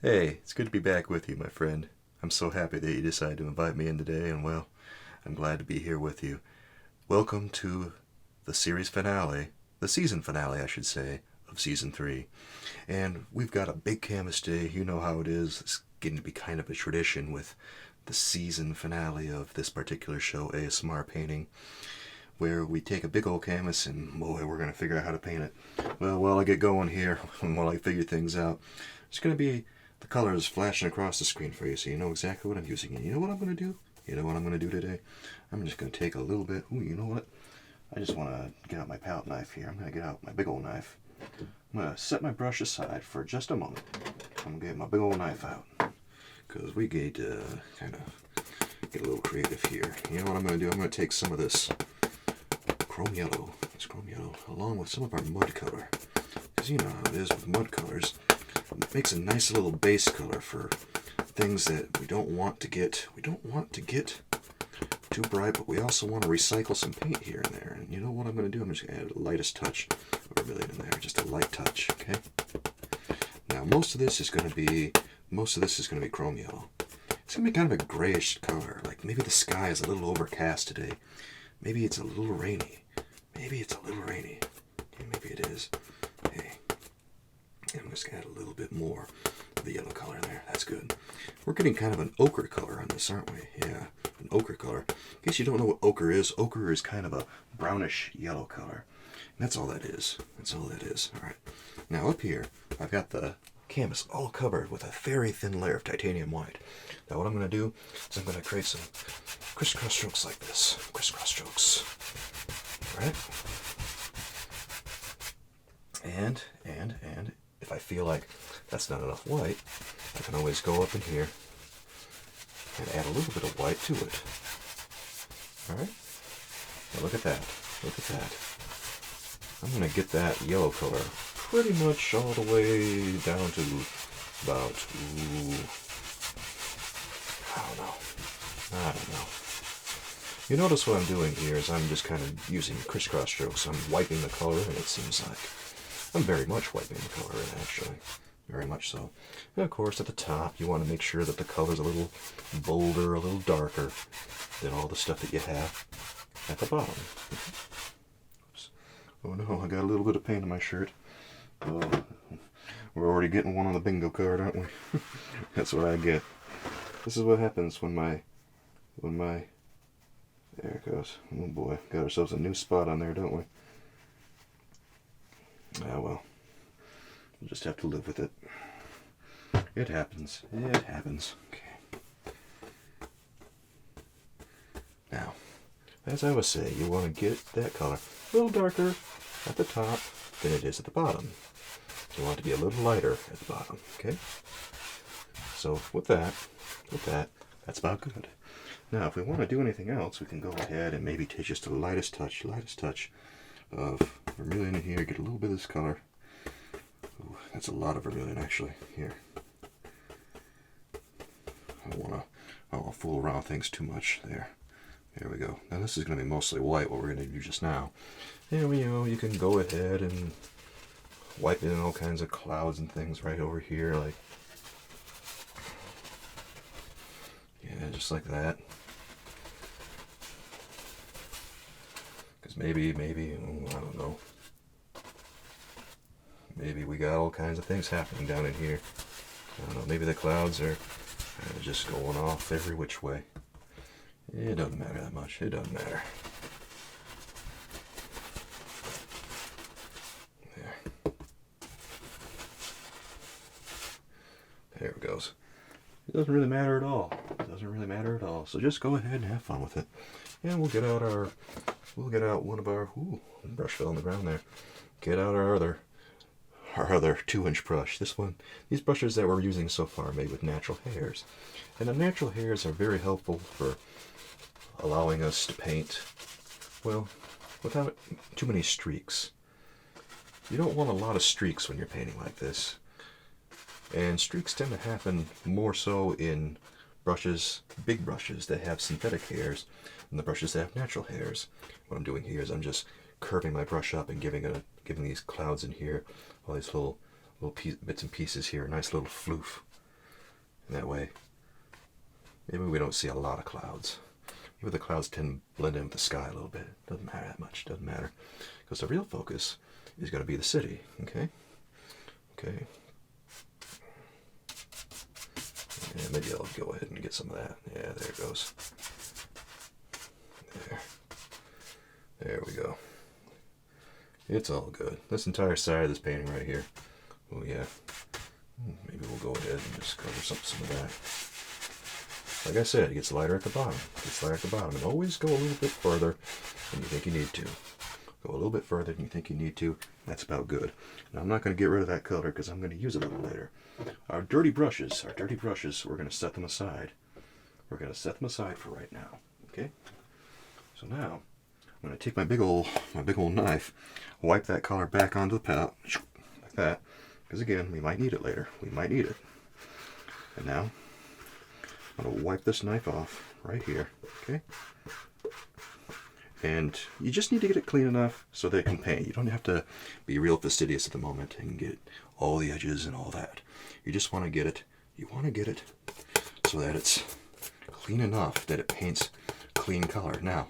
Hey, it's good to be back with you, my friend. I'm so happy that you decided to invite me in today, and well, I'm glad to be here with you. Welcome to the series finale, the season finale, I should say, of season 3. And we've got a big canvas day. You know how it is. It's getting to be kind of a tradition with the season finale of this particular show, ASMR Painting, where we take a big old canvas and, boy, we're going to figure out how to paint it. Well, while I get going here, while I figure things out, it's going to be the colors flashing across the screen for you so you know exactly what I'm using. And you know what I'm going to do? You know what I'm going to do today? I'm just going to take a little bit. Ooh, you know what? I just want to get out my palette knife here. I'm going to get out my big old knife. I'm going to set my brush aside for just a moment. I'm going to get my big old knife out, because we get to kind of get a little creative here. You know what I'm going to do? I'm going to take some of this chrome yellow, along with some of our mud color. Because you know how it is with mud colors. It makes a nice little base color for things that we don't want to get. We don't want to get too bright, but we also want to recycle some paint here and there. And you know what I'm going to do? I'm just going to add the lightest touch of vermilion in there, just a light touch. Okay. Now most of this is going to be chrome yellow. It's going to be kind of a grayish color. Like maybe the sky is a little overcast today. Maybe it's a little rainy. Maybe it is. Hey. I'm just going to add a little bit more of the yellow color in there. That's good. We're getting kind of an ochre color on this, aren't we? Yeah, an ochre color. In case you don't know what ochre is kind of a brownish yellow color. And that's all that is. All right. Now up here, I've got the canvas all covered with a very thin layer of titanium white. Now what I'm going to do is I'm going to create some crisscross strokes like this. Crisscross strokes. All right. And if I feel like that's not enough white, I can always go up in here and add a little bit of white to it. All right? Now look at that. I'm going to get that yellow color pretty much all the way down to about, I don't know. You notice what I'm doing here is I'm just kind of using crisscross strokes. I'm wiping the color in, it seems like. I'm very much wiping the color in, actually. Very much so. And of course, at the top, you want to make sure that the color's a little bolder, a little darker than all the stuff that you have at the bottom. Oops. Oh no, I got a little bit of paint on my shirt. Oh, we're already getting one on the bingo card, aren't we? That's what I get. This is what happens when my... There it goes. Oh boy, got ourselves a new spot on there, don't we? Ah, well, we'll just have to live with it. It happens. Okay. Now, as I was saying, you want to get that color a little darker at the top than it is at the bottom. You want it to be a little lighter at the bottom, okay? So with that, that's about good. Now, if we want to do anything else, we can go ahead and maybe take just the lightest touch of vermilion in here, get a little bit of this color. Ooh, that's a lot of vermilion actually. Here. I don't want to fool around with things too much. There we go. Now this is going to be mostly white, what we're going to do just now. And you can go ahead and wipe in all kinds of clouds and things right over here, like, yeah, just like that. Because maybe, I don't know. Maybe we got all kinds of things happening down in here. I don't know, maybe the clouds are just going off every which way. It doesn't matter that much. It doesn't matter. There it goes. It doesn't really matter at all. So just go ahead and have fun with it. And we'll get out one of our, brush fell on the ground there. Get out our other 2-inch brush. These brushes that we're using so far are made with natural hairs. And the natural hairs are very helpful for allowing us to paint, well, without too many streaks. You don't want a lot of streaks when you're painting like this. And streaks tend to happen more so in brushes, big brushes that have synthetic hairs, than the brushes that have natural hairs. What I'm doing here is I'm just curving my brush up and giving these clouds in here, all these little bits and pieces here, a nice little floof. That way, maybe we don't see a lot of clouds. Maybe the clouds tend to blend in with the sky a little bit. Doesn't matter that much, doesn't matter. Because the real focus is going to be the city, okay? Okay. Yeah, maybe I'll go ahead and get some of that. Yeah, there it goes. There we go. It's all good. This entire side of this painting right here. Oh yeah. Maybe we'll go ahead and just cover some of that. Like I said, it gets lighter at the bottom. It gets lighter at the bottom. And always go a little bit further than you think you need to. Go a little bit further than you think you need to. That's about good. Now I'm not going to get rid of that color because I'm going to use it a little later. Our dirty brushes, we're going to set them aside. We're going to set them aside for right now. Okay? So now, I'm going to take my big old knife, wipe that color back onto the palette, like that. Because again, we might need it later. We might need it. And now, I'm going to wipe this knife off right here. Okay? And you just need to get it clean enough so that it can paint. You don't have to be real fastidious at the moment and get all the edges and all that. You just want to get it. You want to get it so that it's clean enough that it paints clean color. Now,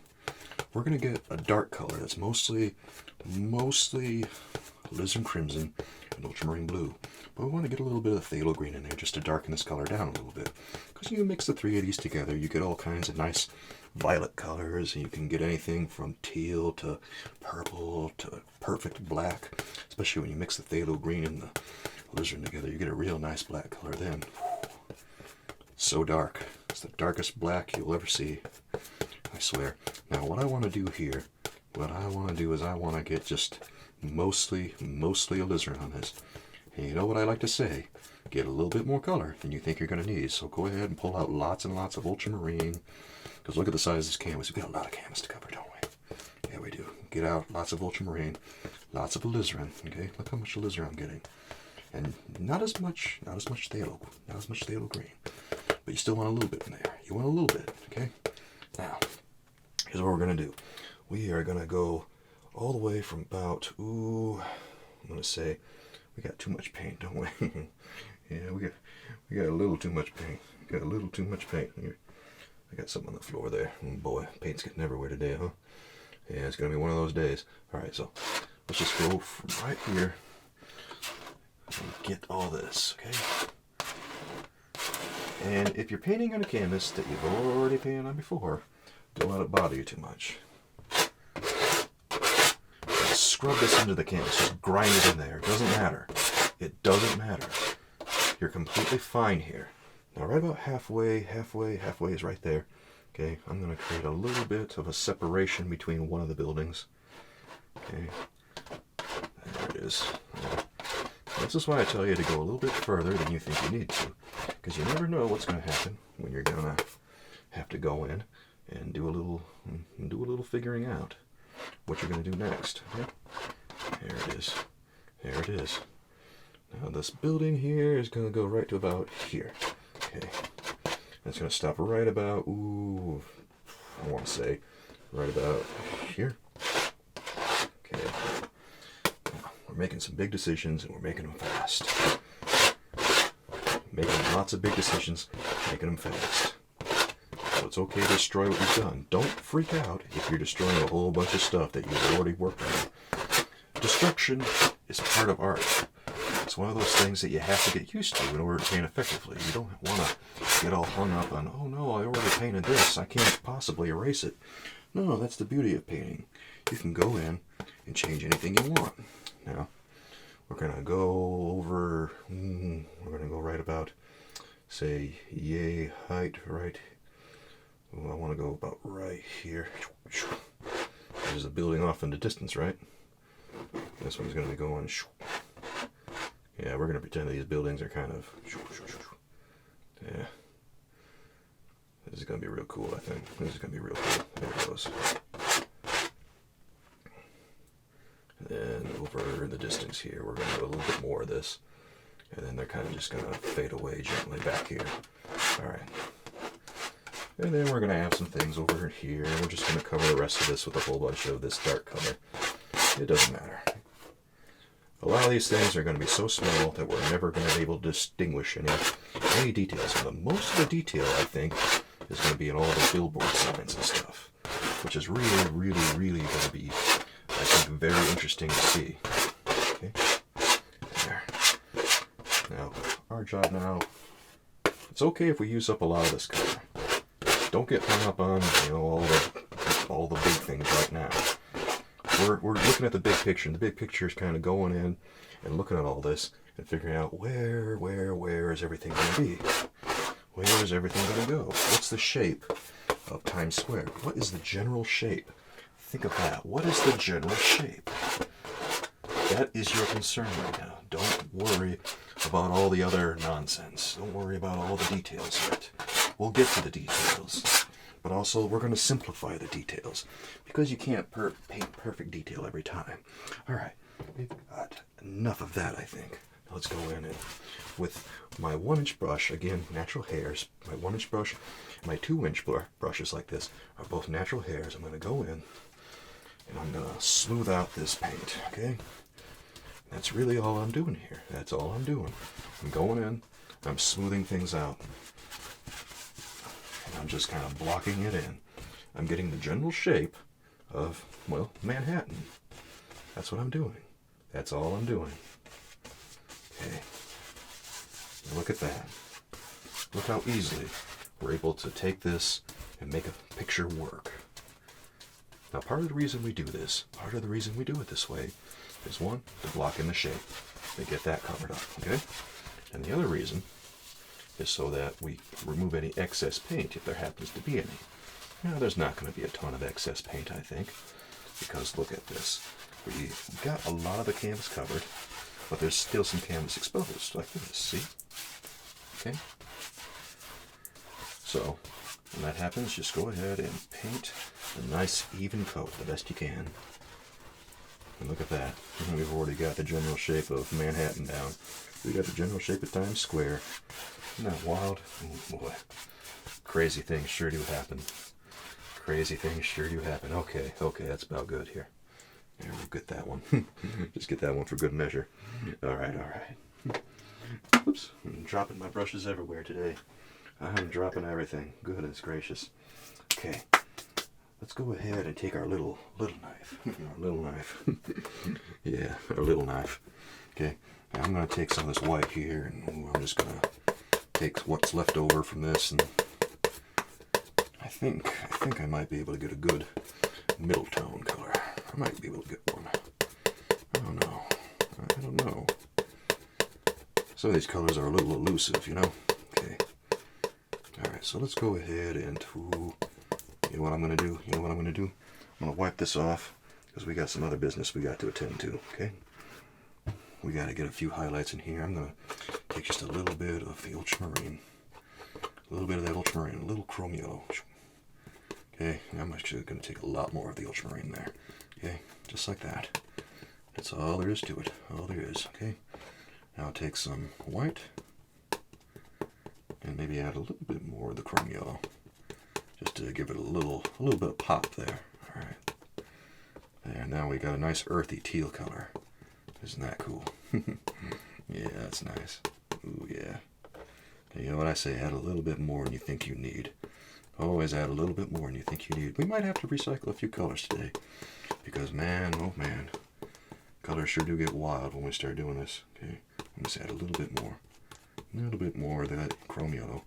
we're going to get a dark color that's mostly alizarin crimson and ultramarine blue. But we want to get a little bit of the phthalo green in there just to darken this color down a little bit. Because you mix the three of these together, you get all kinds of nice violet colors, and you can get anything from teal to purple to perfect black. Especially when you mix the phthalo green and the alizarin together, you get a real nice black color then. So dark. It's the darkest black you'll ever see. I swear. Now what I want to do here, is I want to get just mostly alizarin on this. And you know what I like to say? Get a little bit more color than you think you're going to need. So go ahead and pull out lots and lots of ultramarine. Because look at the size of this canvas. We've got a lot of canvas to cover, don't we? Yeah, we do. Get out lots of ultramarine, lots of alizarin. Okay, look how much alizarin I'm getting. And not as much phthalo green. But you still want a little bit in there. You want a little bit, okay? Now, here's what we're going to do. We are going to go all the way from about, I'm going to say, we got too much paint, don't we? Yeah, we got a little too much paint. We got a little too much paint here. I got something on the floor there. Oh boy, paint's getting everywhere today, huh? Yeah, it's going to be one of those days. Alright, so let's just go from right here and get all this, okay? And if you're painting on a canvas that you've already painted on before, don't let it bother you too much. Scrub this into the canvas. Just grind it in there. It doesn't matter. It doesn't matter. You're completely fine here. Now right about halfway is right there. Okay, I'm going to create a little bit of a separation between one of the buildings. Okay, there it is. This is why I tell you to go a little bit further than you think you need to. Because you never know what's going to happen when you're going to have to go in and do a little figuring out what you're going to do next. Okay? There it is. There it is. Now this building here is going to go right to about here. Okay. That's going to stop right about, I want to say, right about here. Okay. Now, we're making some big decisions and we're making them fast. Making lots of big decisions, making them fast. So it's okay to destroy what you've done. Don't freak out if you're destroying a whole bunch of stuff that you've already worked on. Destruction is part of art. It's one of those things that you have to get used to in order to paint effectively. You don't want to get all hung up on, oh no, I already painted this, I can't possibly erase it. No, that's the beauty of painting. You can go in and change anything you want. Now, we're going to go over, we're going to go right about, say, yay height, right. I want to go about right here. There's a building off in the distance, right? This one's going to be going. Yeah, we're going to pretend that these buildings are kind of. Yeah. This is going to be real cool, I think. This is going to be real cool. There it goes. And then over in the distance here, we're going to do a little bit more of this. And then they're kind of just going to fade away gently back here. Alright. And then we're going to have some things over here. We're just going to cover the rest of this with a whole bunch of this dark color. It doesn't matter. A lot of these things are going to be so small that we're never going to be able to distinguish any details. And most of the detail, I think, is going to be in all the billboard signs and stuff, which is really, really, really going to be, I think, very interesting to see. Okay, there. Now, our job now, it's okay if we use up a lot of this color. Don't get hung up on, all the big things right now. We're looking at the big picture, and the big picture is kind of going in and looking at all this and figuring out where is everything going to be? Where is everything going to go? What's the shape of Times Square? What is the general shape? Think of that. What is the general shape? That is your concern right now. Don't worry about all the other nonsense. Don't worry about all the details yet. We'll get to the details. But also, we're going to simplify the details because you can't paint perfect detail every time. All right, we've got enough of that, I think. Now let's go in and with my 1-inch brush, again, natural hairs, my 1-inch brush, my 2-inch brushes like this are both natural hairs. I'm going to go in and I'm going to smooth out this paint, okay? That's really all I'm doing here. That's all I'm doing. I'm going in, I'm smoothing things out. I'm just kind of blocking it in. I'm getting the general shape of, well, Manhattan. That's what I'm doing. That's all I'm doing. Okay. Now look at that. Look how easily we're able to take this and make a picture work. Now, part of the reason we do this, part of the reason we do it this way is, one, to block in the shape. To get that covered up, okay? And the other reason is so that we remove any excess paint if there happens to be any. Now, there's not going to be a ton of excess paint, I think, because look at this. We got a lot of the canvas covered, but there's still some canvas exposed, like this, see? Okay? So, when that happens, just go ahead and paint a nice even coat the best you can. And look at that. We've already got the general shape of Manhattan down. We got the general shape of Times Square. Isn't that wild? Oh boy. Crazy things sure do happen. Crazy things sure do happen. Okay, that's about good here. There, we'll get that one. Just get that one for good measure. Alright. Oops, I'm dropping my brushes everywhere today. I'm dropping everything. Goodness gracious. Okay, let's go ahead and take our little knife. Our little knife. Yeah, our little knife. Okay, now I'm going to take some of this white here, and I'm just going to take what's left over from this, and I think I might be able to get a good middle tone color. I might be able to get one. I don't know. Some of these colors are a little elusive, you know? Okay. Alright, so let's go ahead and, you know what I'm going to do? I'm going to wipe this off, because we got some other business we got to attend to, okay? We got to get a few highlights in here. I'm going to take just a little bit of the ultramarine. A little bit of that ultramarine, a little chrome yellow. Okay, I'm actually going to take a lot more of the ultramarine there. Okay, just like that. That's all there is to it. All there is, okay? Now I'll take some white and maybe add a little bit more of the chrome yellow, just to give it a little bit of pop there. All right. There, now we got a nice earthy teal color. Isn't that cool? Yeah, that's nice. Ooh, yeah. You know what I say? Add a little bit more than you think you need. Always add a little bit more than you think you need. We might have to recycle a few colors today, because man, oh man, colors sure do get wild when we start doing this. Okay, I'm just add a little bit more of that chrome yellow,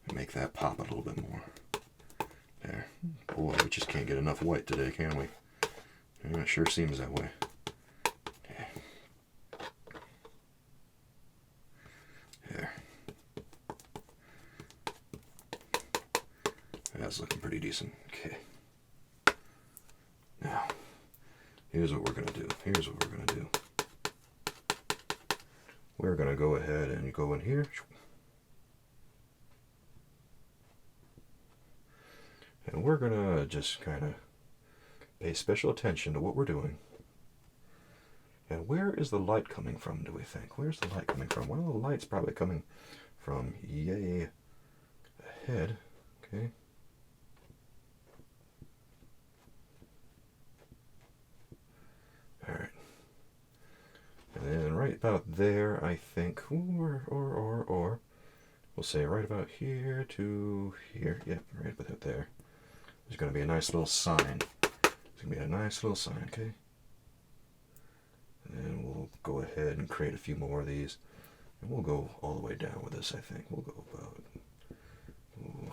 and make that pop a little bit more. There. Boy, we just can't get enough white today, can we? Yeah, it sure seems that way. Okay. There. That's looking pretty decent. Okay. Now, here's what we're going to do. We're going to go ahead and go in here. And we're going to just kind of pay special attention to what we're doing. And where is the light coming from, do we think? Where's the light coming from? Well, the light's probably coming from yay ahead. Okay. Alright. And right about there, I think, or, we'll say right about here to here. Yep, right about there. There's going to be a nice little sign. There's going to be a nice little sign, okay? And then we'll go ahead and create a few more of these. And we'll go all the way down with this, I think. We'll go about... Ooh,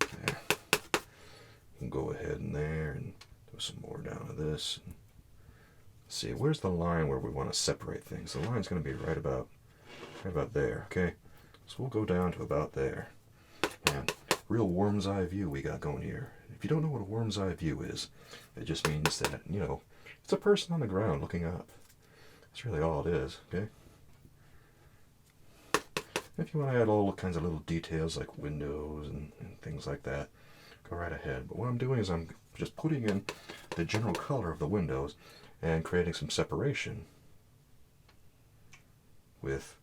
there. We'll go ahead in there and do some more down to this. And see, where's the line where we want to separate things? The line's going to be right about there, okay? So we'll go down to about there. And real worm's eye view we got going here. If you don't know what a worm's eye view is, it just means that, you know, it's a person on the ground looking up. That's really all it is, okay? If you want to add all kinds of little details like windows and things like that, go right ahead. But what I'm doing is I'm just putting in the general color of the windows and creating some separation with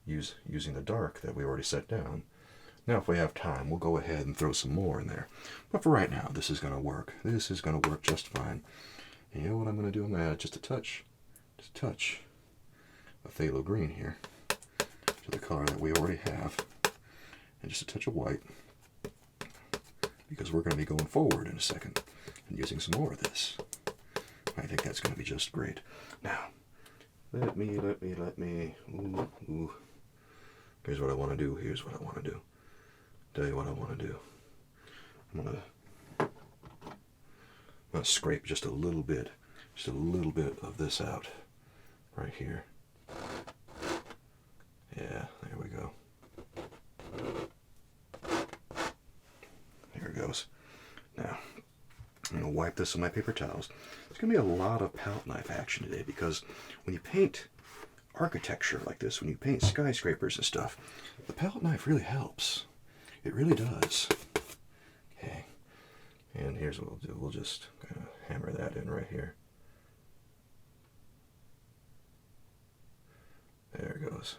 using the dark that we already set down. Now if we have time, we'll go ahead and throw some more in there. But for right now, this is going to work. This is going to work just fine. And you know what I'm going to do? I'm going to add just a touch of phthalo green here to the color that we already have. And just a touch of white, because we're going to be going forward in a second and using some more of this. I think that's going to be just great. Now, let me, ooh. Here's what I want to do, Tell you what I want to do. I'm going to scrape just a little bit of this out right here. Yeah, there we go. There it goes. Now, I'm going to wipe this on my paper towels. There's going to be a lot of palette knife action today because when you paint architecture like this, when you paint skyscrapers and stuff, the palette knife really helps. It really does. Okay. And here's what we'll do. We'll just kind of hammer that in right here. There it goes.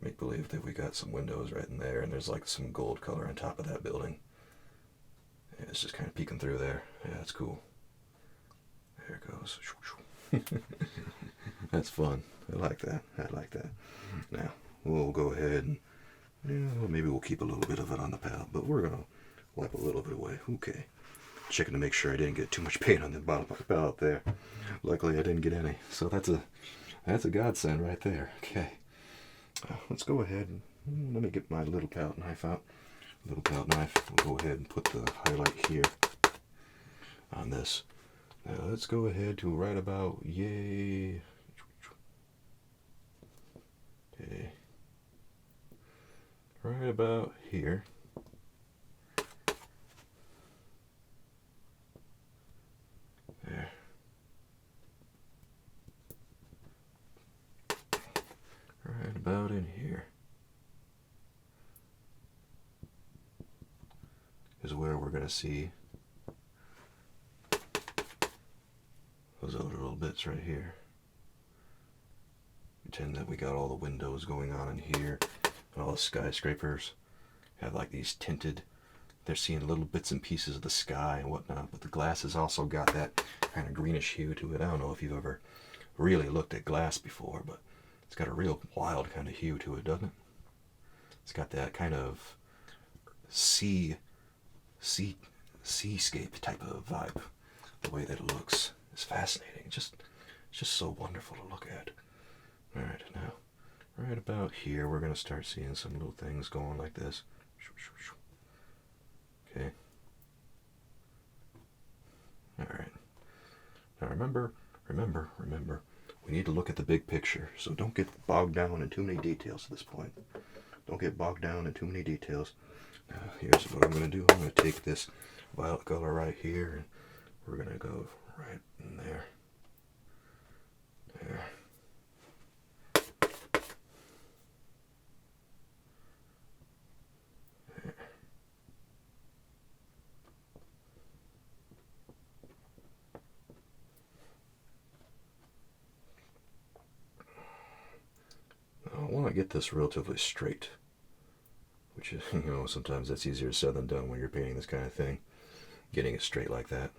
Make believe that we got some windows right in there, and there's like some gold color on top of that building. And it's just kind of peeking through there. Yeah, that's cool. There it goes. That's fun. I like that. Now, we'll go ahead and maybe we'll keep a little bit of it on the palette, but we're going to wipe a little bit away. Okay. Checking to make sure I didn't get too much paint on the bottom of the palette there. Luckily, I didn't get any. So that's a godsend right there. Okay. Let's go ahead and let me get my little palette knife out. We'll go ahead and put the highlight here on this. Now let's go ahead to right about yay. Okay. Right about here. There. Right about in here is where we're going to see those other little bits right here. Pretend that we got all the windows going on in here, and all the skyscrapers have like these tinted, they're seeing little bits and pieces of the sky and whatnot, but the glass has also got that kind of greenish hue to it. I don't know if you've ever really looked at glass before, but it's got a real wild kind of hue to it, doesn't it? It's got that kind of seascape type of vibe. The way that it looks is fascinating. It's just so wonderful to look at. All right, now, right about here, we're going to start seeing some little things going like this. Okay. All right. Now remember, we need to look at the big picture, so don't get bogged down in too many details at this point. Don't get bogged down in too many details. Now, here's what I'm going to do. I'm going to take this violet color right here, and we're going to go right in there. There. There. I want to get this relatively straight, which is, sometimes that's easier said than done when you're painting this kind of thing, getting it straight like that.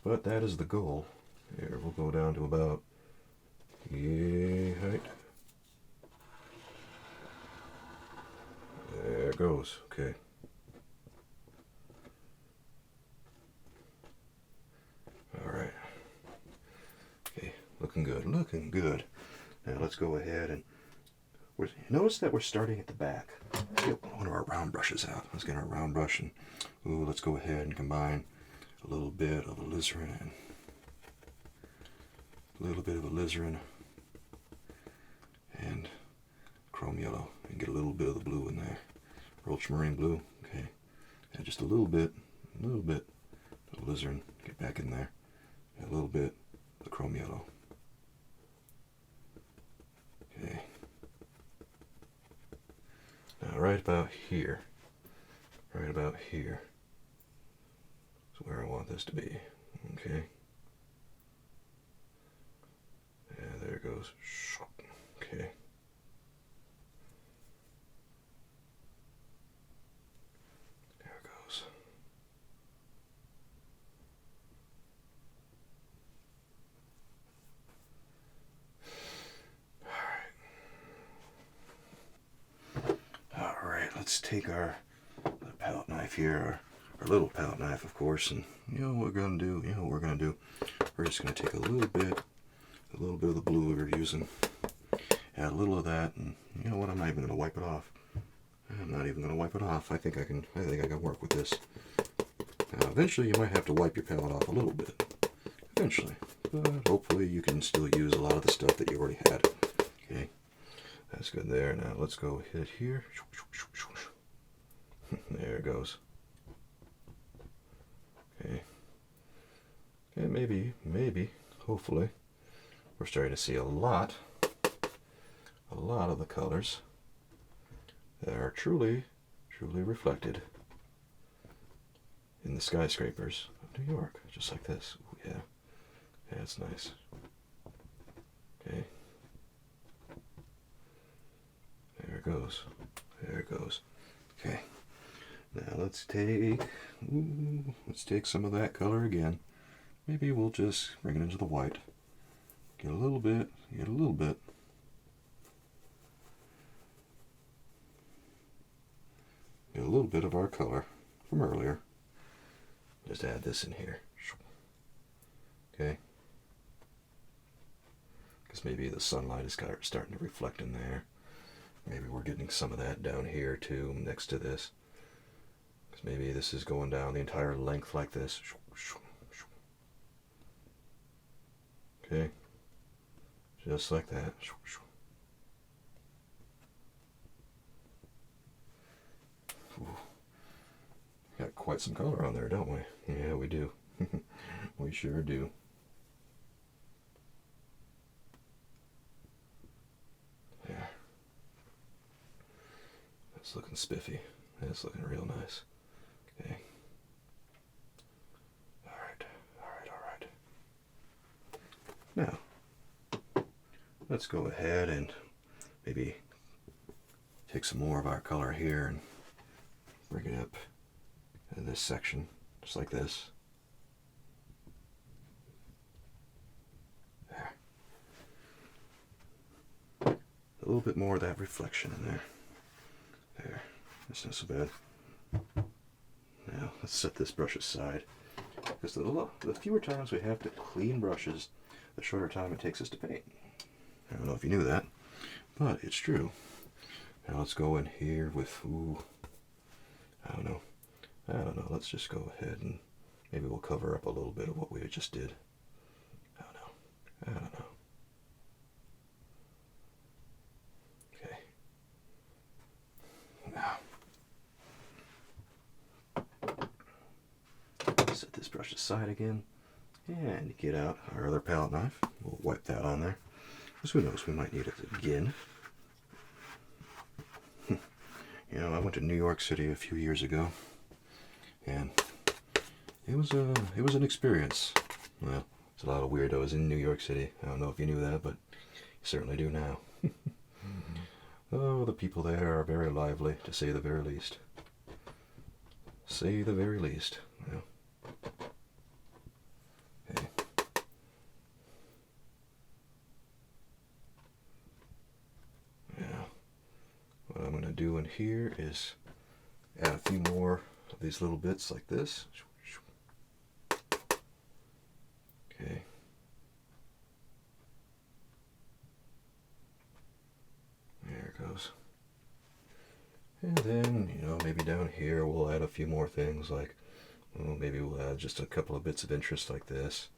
but that is the goal. Here, we'll go down to about yay height. There it goes. Okay. All right. Okay, looking good, looking good. Now let's go ahead and notice that we're starting at the back. Let's get one of our round brushes out. Let's get our round brush and let's go ahead and combine a little bit of alizarin and a little bit of alizarin and chrome yellow, and get a little bit of the blue in there. Ultramarine blue, okay. And just a little bit of alizarin. Get back in there. And a little bit of the chrome yellow. Okay. Now right about here is where I want this to be. Okay. Yeah, there it goes. Okay. There it goes. Alright, let's take our palette knife here, our little palette knife, of course, and you know what we're gonna do. We're just gonna take a little bit of the blue we were using, add a little of that, and you know what? I'm not even gonna wipe it off. I think I can work with this. Now, eventually, you might have to wipe your palette off a little bit. Eventually, but hopefully, you can still use a lot of the stuff that you already had. Okay, that's good there. Now let's go hit here. There it goes. Okay. And maybe, hopefully, we're starting to see a lot of the colors that are truly reflected in the skyscrapers of New York, just like this. Ooh, yeah, it's nice. Okay. There it goes. Okay. Now let's take some of that color again. Maybe we'll just bring it into the white. Get a little bit. Get a little bit of our color from earlier. Just add this in here. Okay. Because maybe the sunlight is starting to reflect in there. Maybe we're getting some of that down here too, next to this. Because maybe this is going down the entire length like this. Okay. Just like that. Ooh. Got quite some color on there, don't we? Yeah, we do. We sure do. There. That's looking spiffy. That's looking real nice. Okay. Alright. Now, let's go ahead and maybe take some more of our color here and bring it up in this section, just like this. There. A little bit more of that reflection in there. There. That's not so bad. Now, let's set this brush aside. Because the fewer times we have to clean brushes, the shorter time it takes us to paint. I don't know if you knew that, but it's true. Now let's go in here with, I don't know. Let's just go ahead and maybe we'll cover up a little bit of what we just did. I don't know. Okay. Now, set this brush aside again and get out our other palette knife. We'll wipe that on there. Because who knows, we might need it again. You know, I went to New York City a few years ago, and it was an experience. Well, there's a lot of weirdos in New York City. I don't know if you knew that, but you certainly do now. Oh, the people there are very lively, to say the very least. Say the very least. Well, do in here is add a few more of these little bits like this. Okay. There it goes. And then, maybe down here we'll add a few more things like, maybe we'll add just a couple of bits of interest like this.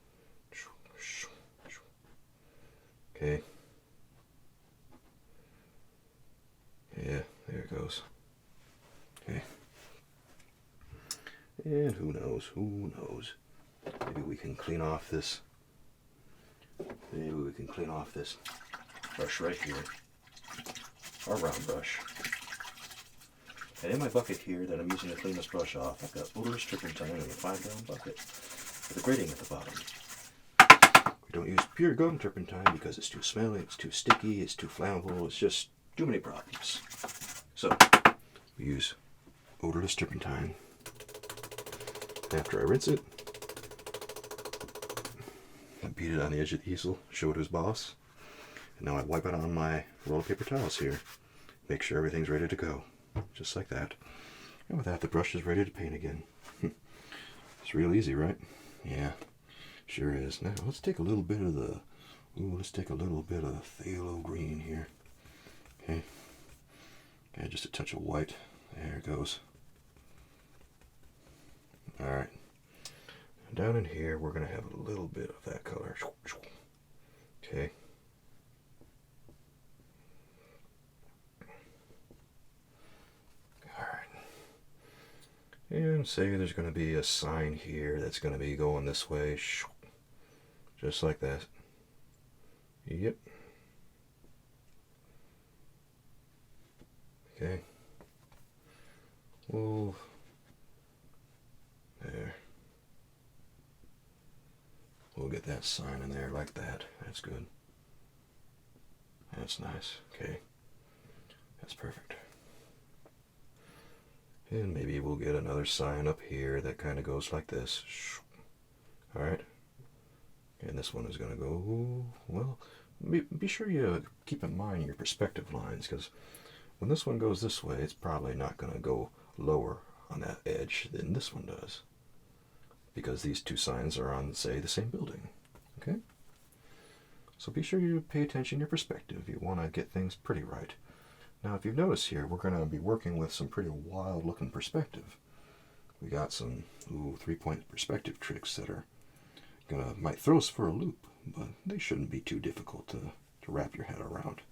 Okay. Yeah, there it goes. Okay. And who knows? Maybe we can clean off this. Brush right here. Our round brush. And in my bucket here that I'm using to clean this brush off, I've got odorless turpentine in a 5-gallon bucket with a grating at the bottom. We don't use pure gum turpentine because it's too smelly, it's too sticky, it's too flammable, it's just too many problems. So, we use odorless turpentine. After I rinse it, I beat it on the edge of the easel, show it to his boss, and now I wipe it on my roll of paper towels here. Make sure everything's ready to go. Just like that. And with that, the brush is ready to paint again. It's real easy, right? Yeah, sure is. Now, let's take a little bit of the... let's take a little bit of phthalo green here. Okay. Okay, just a touch of white. There it goes. Alright. Down in here, we're going to have a little bit of that color. Okay. And say there's going to be a sign here that's going to be going this way. Just like that. Yep. Okay. Well, there. We'll get that sign in there like that. That's good. That's nice. Okay. That's perfect. And maybe we'll get another sign up here that kind of goes like this. Alright. And this one is going to go, well, be sure you keep in mind your perspective lines, because when this one goes this way, it's probably not going to go lower on that edge than this one does, because these two signs are on, say, the same building. Okay? So be sure you pay attention to your perspective. You want to get things pretty right. Now, if you've noticed here, we're going to be working with some pretty wild-looking perspective. We got some 3-point perspective tricks that are might throw us for a loop, but they shouldn't be too difficult to wrap your head around.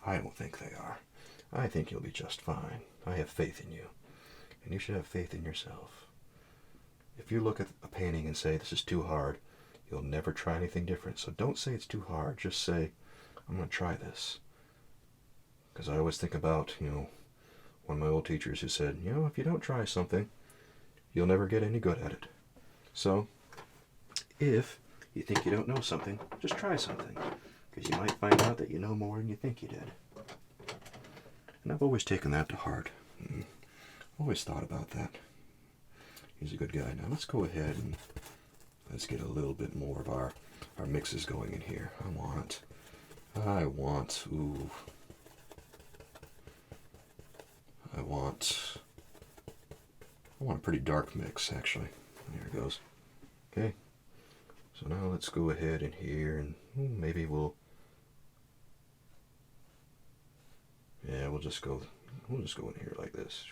I don't think they are. I think you'll be just fine. I have faith in you, and you should have faith in yourself. If you look at a painting and say, this is too hard, you'll never try anything different. So don't say it's too hard. Just say, I'm going to try this. Because I always think about, one of my old teachers who said, if you don't try something, you'll never get any good at it. So, if you think you don't know something, just try something. Because you might find out that you know more than you think you did. And I've always taken that to heart. Always thought about that. He's a good guy. Now let's go ahead and let's get a little bit more of our mixes going in here. I want a pretty dark mix, actually. There it goes. Okay. So now let's go ahead in here and maybe we'll just go in here like this.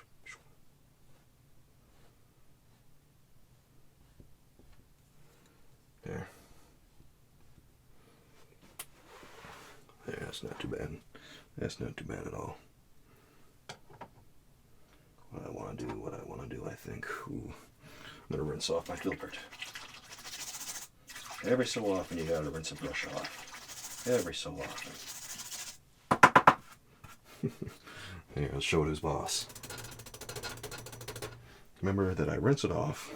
There. There, that's not too bad. That's not too bad at all. What I want to do, I think. I'm going to rinse off my filbert. Every so often you got to rinse a brush off. Every so often. Here, let's show it to his boss. Remember that I rinse it off.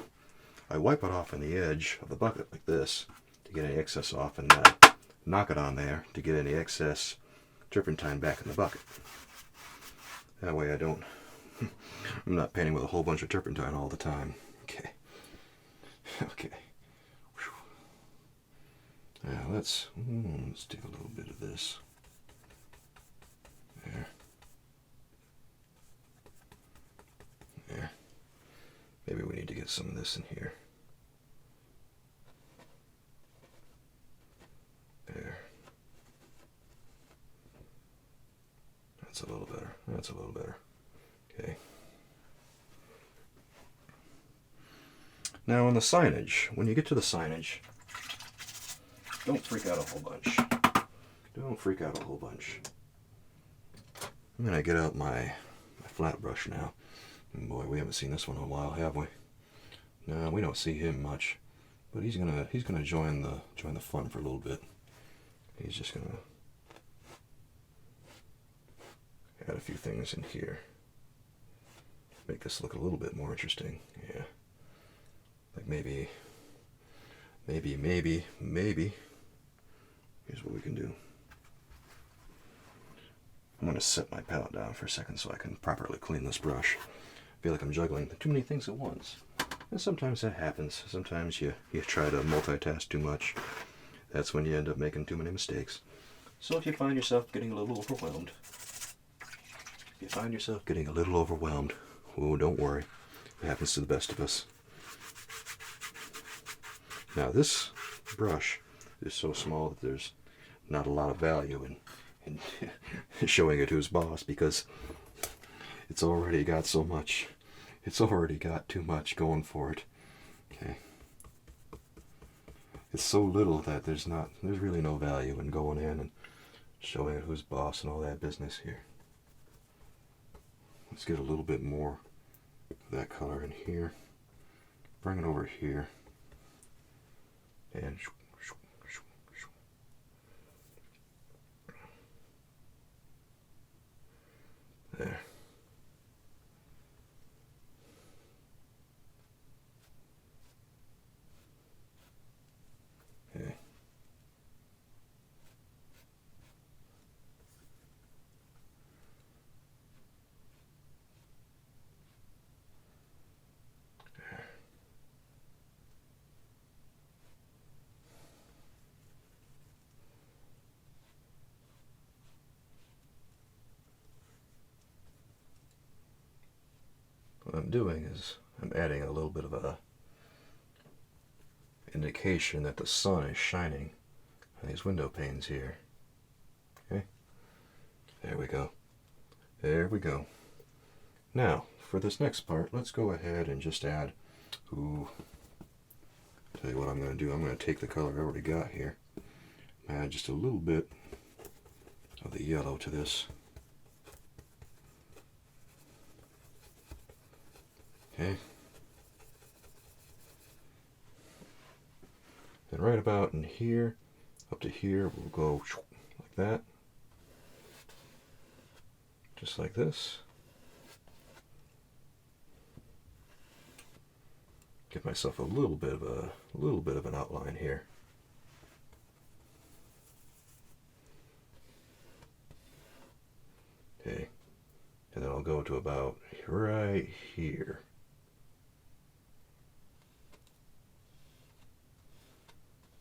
I wipe it off on the edge of the bucket like this to get any excess off, and then I knock it on there to get any excess turpentine back in the bucket. That way I'm not painting with a whole bunch of turpentine all the time. Okay. Okay. Now let's take a little bit of this. There. get some of this in here. There. That's a little better. That's a little better. Okay. Now on the signage, when you get to the signage, don't freak out a whole bunch. Don't freak out a whole bunch. I'm going to get out my flat brush now. And boy, we haven't seen this one in a while, have we? No, we don't see him much. But he's gonna join the fun for a little bit. He's just gonna add a few things in here. Make this look a little bit more interesting. Yeah. Like maybe. Here's what we can do. I'm going to set my palette down for a second so I can properly clean this brush. I feel like I'm juggling too many things at once. And sometimes that happens. Sometimes you try to multitask too much. That's when you end up making too many mistakes. So if you find yourself getting a little overwhelmed, oh, don't worry. It happens to the best of us. Now this brush is so small that there's not a lot of value in showing it who's boss, because it's already got so much. It's already got too much going for it. Okay. It's so little that there's really no value in going in and showing it who's boss and all that business here. Let's get a little bit more of that color in here. Bring it over here. And there. Okay. What I'm doing is I'm adding a little bit of a indication that the sun is shining on these window panes here. Okay, there we go. There we go. Now, for this next part, let's go ahead and just add, tell you what I'm going to do. I'm going to take the color I already got here, add just a little bit of the yellow to this. Okay. And right about in here, up to here, we'll go like that. Just like this. Give myself a little bit of an outline here. Okay. And then I'll go to about right here.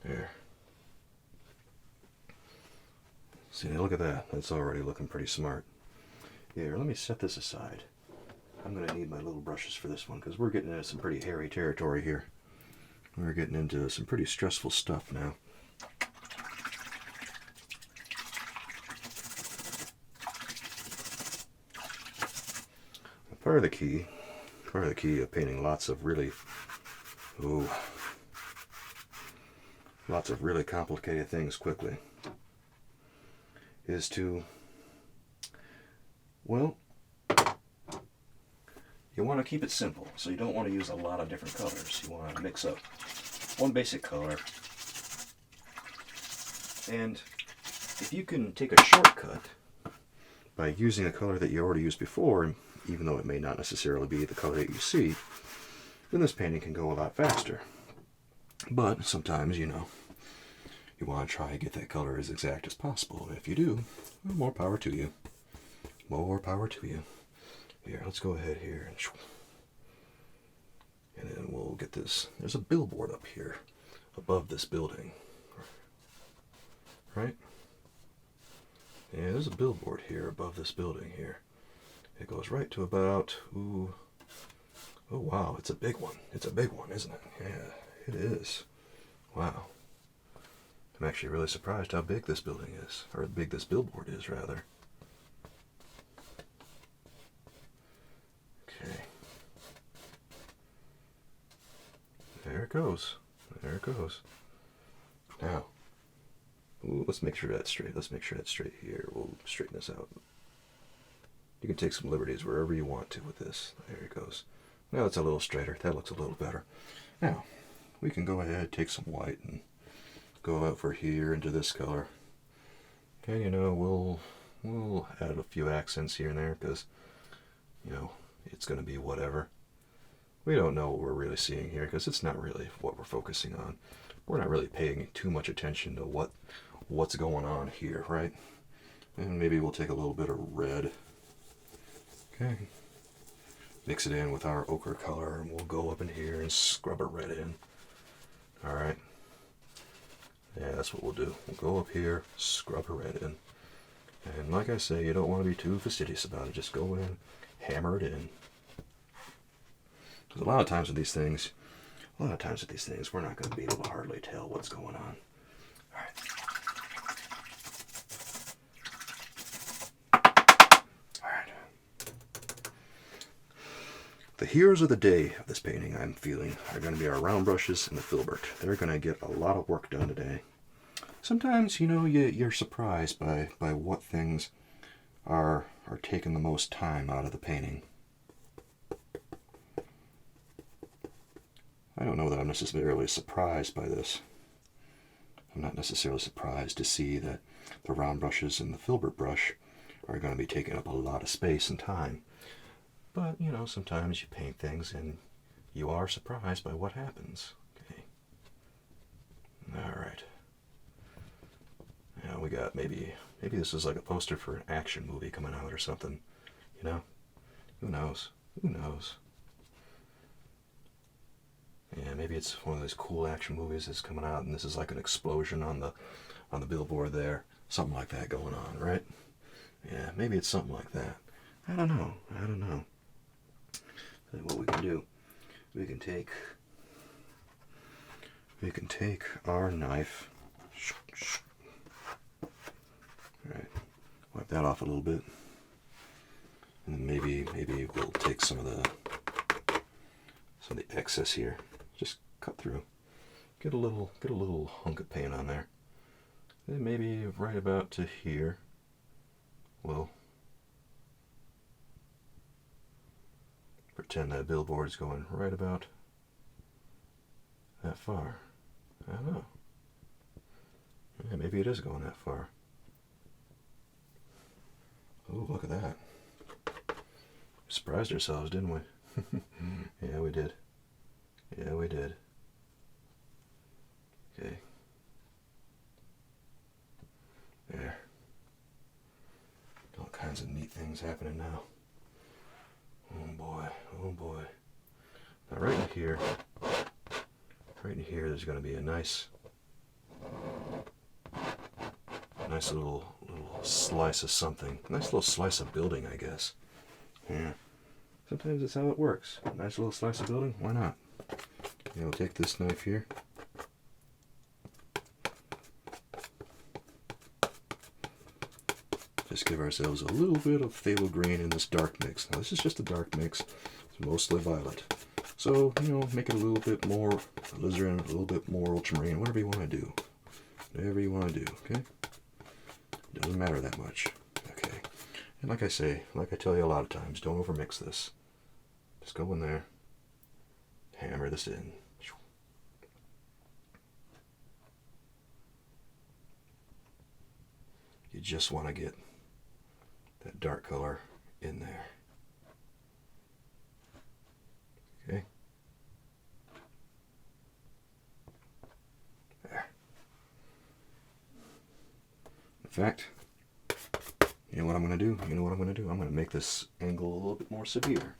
There. See, look at that. That's already looking pretty smart. Here, let me set this aside. I'm going to need my little brushes for this one because we're getting into some pretty hairy territory here. We're getting into some pretty stressful stuff now. Part of the key of painting lots of really complicated things quickly is to, well, you want to keep it simple, so you don't want to use a lot of different colors. You want to mix up one basic color, and if you can take a shortcut by using a color that you already used before, even though it may not necessarily be the color that you see, then this painting can go a lot faster. But sometimes, you want to try and get that color as exact as possible. And if you do, well, more power to you. More power to you. Here, let's go ahead here. And then we'll get this. There's a billboard up here above this building. Right? Yeah, there's a billboard here above this building here. It goes right to about, Oh wow, it's a big one. It's a big one, isn't it? Yeah, it is. Wow. I'm actually really surprised how big this building is, or how big this billboard is, rather. Okay. There it goes. There it goes. Now, ooh, let's make sure that's straight. Let's make sure that's straight here. We'll straighten this out. You can take some liberties wherever you want to with this. There it goes. Now it's a little straighter. That looks a little better. Now, we can go ahead, take some white, and go over here into this color. And, you know, we'll add a few accents here and there because, you know, it's going to be whatever. We don't know what we're really seeing here because it's not really what we're focusing on. We're not really paying too much attention to what's going on here, right? And maybe we'll take a little bit of red. Okay. Mix it in with our ochre color, and we'll go up in here and scrub a red in. All right. Yeah, that's what we'll do. We'll go up here, scrub a red in. And like I say, you don't want to be too fastidious about it. Just go in, hammer it in. Because a lot of times with these things, we're not going to be able to hardly tell what's going on. All right. The heroes of the day of this painting, I'm feeling, are going to be our round brushes and the filbert. They're going to get a lot of work done today. Sometimes, you know, you're surprised by what things are taking the most time out of the painting. I don't know that I'm necessarily surprised by this. I'm not necessarily surprised to see that the round brushes and the filbert brush are going to be taking up a lot of space and time. But, you know, sometimes you paint things and you are surprised by what happens. Okay. All right. Now we got maybe this is like a poster for an action movie coming out or something. You know? Who knows? Who knows? Yeah, maybe it's one of those cool action movies that's coming out and this is like an explosion on the billboard there. Something like that going on, right? Yeah, maybe it's something like that. I don't know. What we can do, we can take our knife, all right, wipe that off a little bit, and then maybe we'll take some of the excess here, just cut through, get a little hunk of paint on there, then maybe right about to here, we'll pretend that billboard's going right about that far. I don't know. Yeah, maybe it is going that far. Oh, look at that. We surprised ourselves, didn't we? Yeah, we did. Yeah, we did. Okay. There. All kinds of neat things happening now. Oh boy, oh boy. Now right in here, there's going to be a nice little slice of something. Nice little slice of building, I guess. Yeah. Sometimes that's how it works. Nice little slice of building, why not? You know, take this knife here. Just give ourselves a little bit of phthalo green in this dark mix. Now this is just a dark mix. It's mostly violet. So, you know, make it a little bit more alizarin, a little bit more ultramarine, whatever you want to do. Whatever you want to do, okay? Doesn't matter that much. Okay. And like I say, like I tell you a lot of times, don't overmix this. Just go in there, hammer this in. You just want to get that dark color in there. Okay. There. In fact, you know what I'm going to do? I'm going to make this angle a little bit more severe.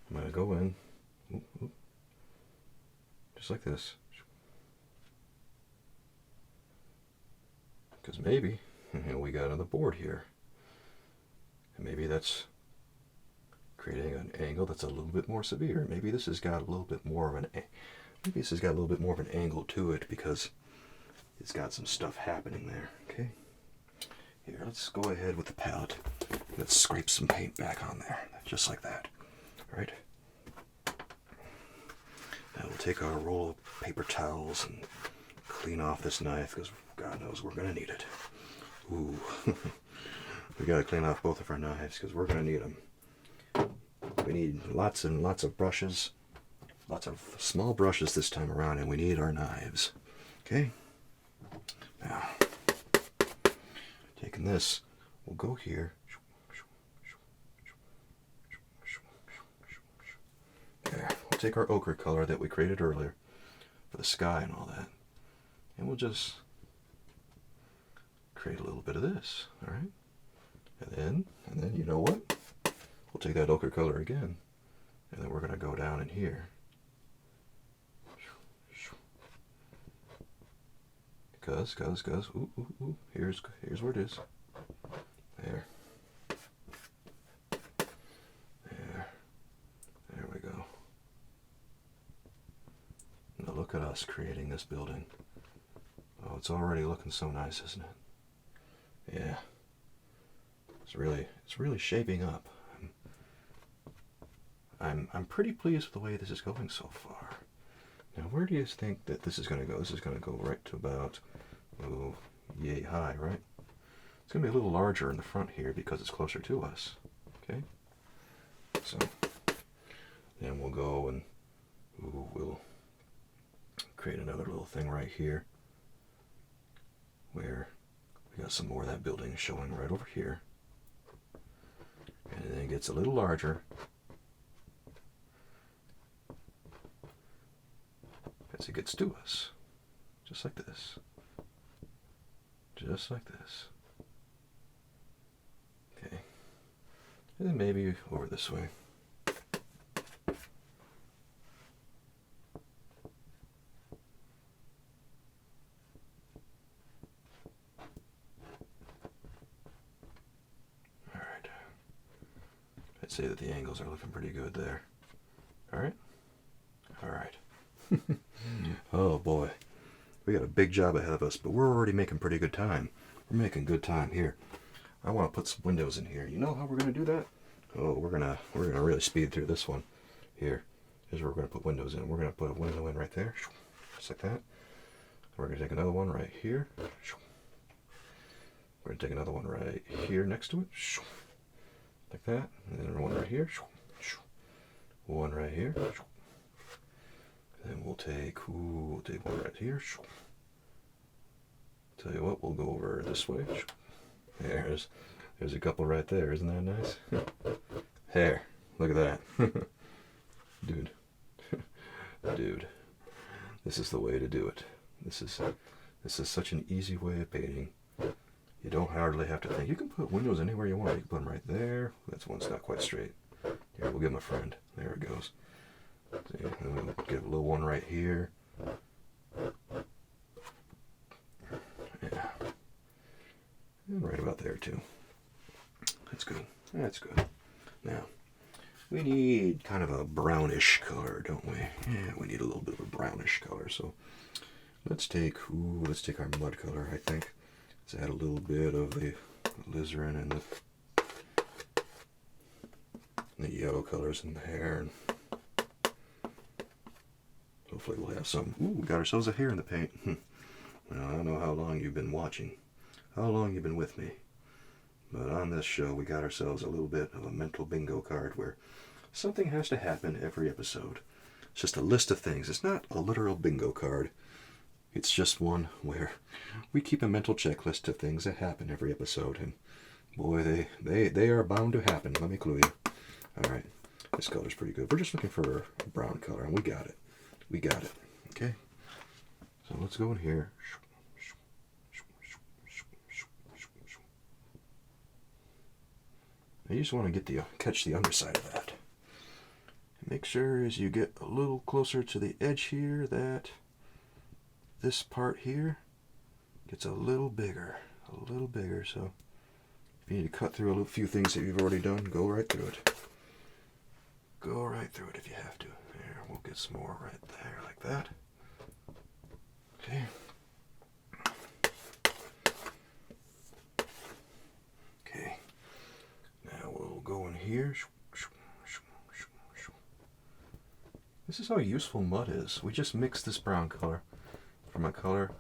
I'm going to go in, just like this. Because maybe, you know, we got another board here. And maybe that's creating an angle that's a little bit more severe. Maybe this has got a little bit more of an angle to it because it's got some stuff happening there. Okay. Here, let's go ahead with the palette. Let's scrape some paint back on there, just like that. All right. Now we'll take our roll of paper towels and clean off this knife because God knows we're gonna need it. Ooh. We gotta clean off both of our knives because we're gonna need them. We need lots and lots of brushes, lots of small brushes this time around, and we need our knives. Okay? Now, taking this, we'll go here. There. We'll take our ochre color that we created earlier for the sky and all that, and we'll just create a little bit of this, all right? And then you know what? We'll take that ochre color again, and then we're going to go down in here. Cause, ooh, here's where it is. There. There we go. Now look at us creating this building. Oh, it's already looking so nice, isn't it? Yeah. It's really shaping up. I'm pretty pleased with the way this is going so far. Now, where do you think that this is going to go? This is going to go right to about, oh, yay high, right? It's going to be a little larger in the front here because it's closer to us. Okay? So, then we'll go and we'll create another little thing right here where we got some more of that building showing right over here. And then it gets a little larger as it gets to us. Just like this. Just like this. Okay. And then maybe over this way. Alright. I'd say that the angles are looking pretty good there. Alright? Alright. Oh boy, we got a big job ahead of us, but we're already making pretty good time. We're making good time here. I want to put some windows in here. You know how we're gonna do that? Oh, we're gonna really speed through this one. Here, here's where we're gonna put windows in. We're gonna put a window in right there, just like that. We're gonna take another one right here. We're gonna take another one right here next to it, like that, and then one right here. One right here. Then we'll take one right here. Tell you what, we'll go over this way. There's a couple right there. Isn't that nice? There, look at that. Dude. Dude. This is the way to do it. This is such an easy way of painting. You don't hardly have to think. You can put windows anywhere you want. You can put them right there. That's one's not quite straight. Here, we'll give him a friend. There it goes. See, we'll get a little one right here. Yeah. And right about there too. That's good. That's good. Now, we need kind of a brownish color, don't we? Yeah, we need a little bit of a brownish color. So let's take our mud color, I think. Let's add a little bit of the alizarin and the yellow colors in the hair. And hopefully we'll have some. Ooh, we got ourselves a hair in the paint. Well, I don't know how long you've been watching, how long you've been with me, but on this show we got ourselves a little bit of a mental bingo card where something has to happen every episode. It's just a list of things. It's not a literal bingo card. It's just one where we keep a mental checklist of things that happen every episode, and boy, they are bound to happen, let me clue you. Alright, this color's pretty good. We're just looking for a brown color, and we got it. We got it. Okay? So let's go in here. You just want to catch the underside of that. Make sure as you get a little closer to the edge here that this part here gets a little bigger. So if you need to cut through a few things that you've already done, go right through it. go right through it if you have to. There, we'll get some more right there, like that. Okay. Okay. Now we'll go in here. This is how useful mud is. We just mix this brown color from a color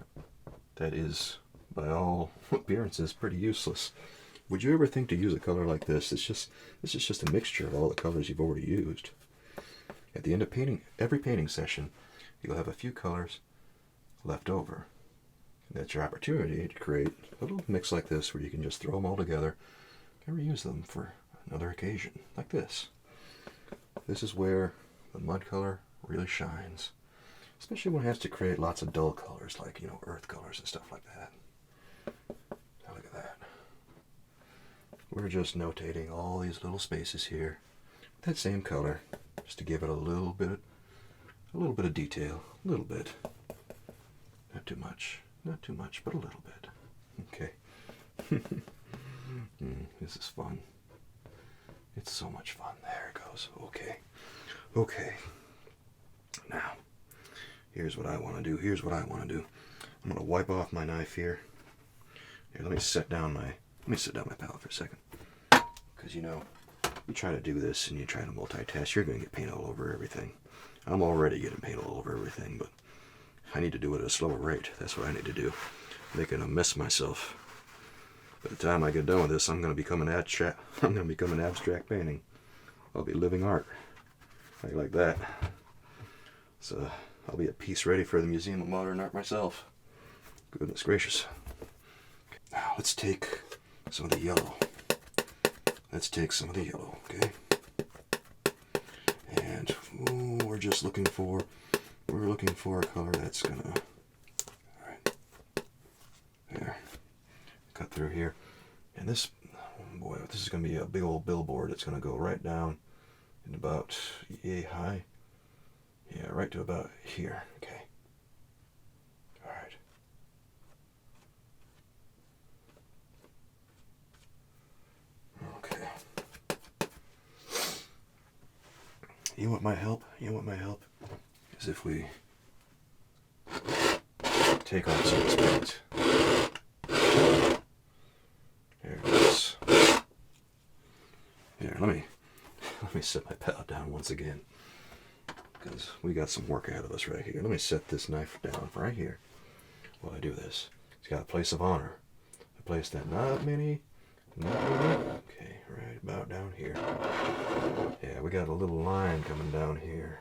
that is, by all appearances, pretty useless. Would you ever think to use a color like this? This is just a mixture of all the colors you've already used. At the end of every painting session, you'll have a few colors left over. And that's your opportunity to create a little mix like this where you can just throw them all together and reuse them for another occasion, like this. This is where the mud color really shines, especially when it has to create lots of dull colors like, you know, earth colors and stuff like that. Now look at that. We're just notating all these little spaces here with that same color, just to give it a little bit of detail, a little bit. Not too much, but a little bit. Okay. This is fun. It's so much fun. There it goes. Okay. Okay. Now, here's what I want to do. I'm going to wipe off my knife here. Here, let me set down my palette for a second. Because, you know, you try to do this and you try to multitask, you're going to get paint all over everything. I'm already getting paint all over everything, but I need to do it at a slower rate. That's what I need to do. Making a mess of myself. By the time I get done with this, I'm going to become an abstract painting. I'll be living art. Like that. So I'll be a piece ready for the Museum of Modern Art myself. Goodness gracious. Now let's take some of the yellow. Okay? And we're looking for a color that's gonna, all right, there, cut through here. And this, boy, this is gonna be a big old billboard. It's gonna go right down in about yay high. Yeah, right to about here. Okay. All right. Okay. You know what might help? Is if we take on some of this paint. There it is. Here, let me set my palette down once again, because we got some work ahead of us right here. Let me set this knife down right here while I do this. It's got a place of honor. A place that not many. Okay, right about down here. Yeah, we got a little line coming down here.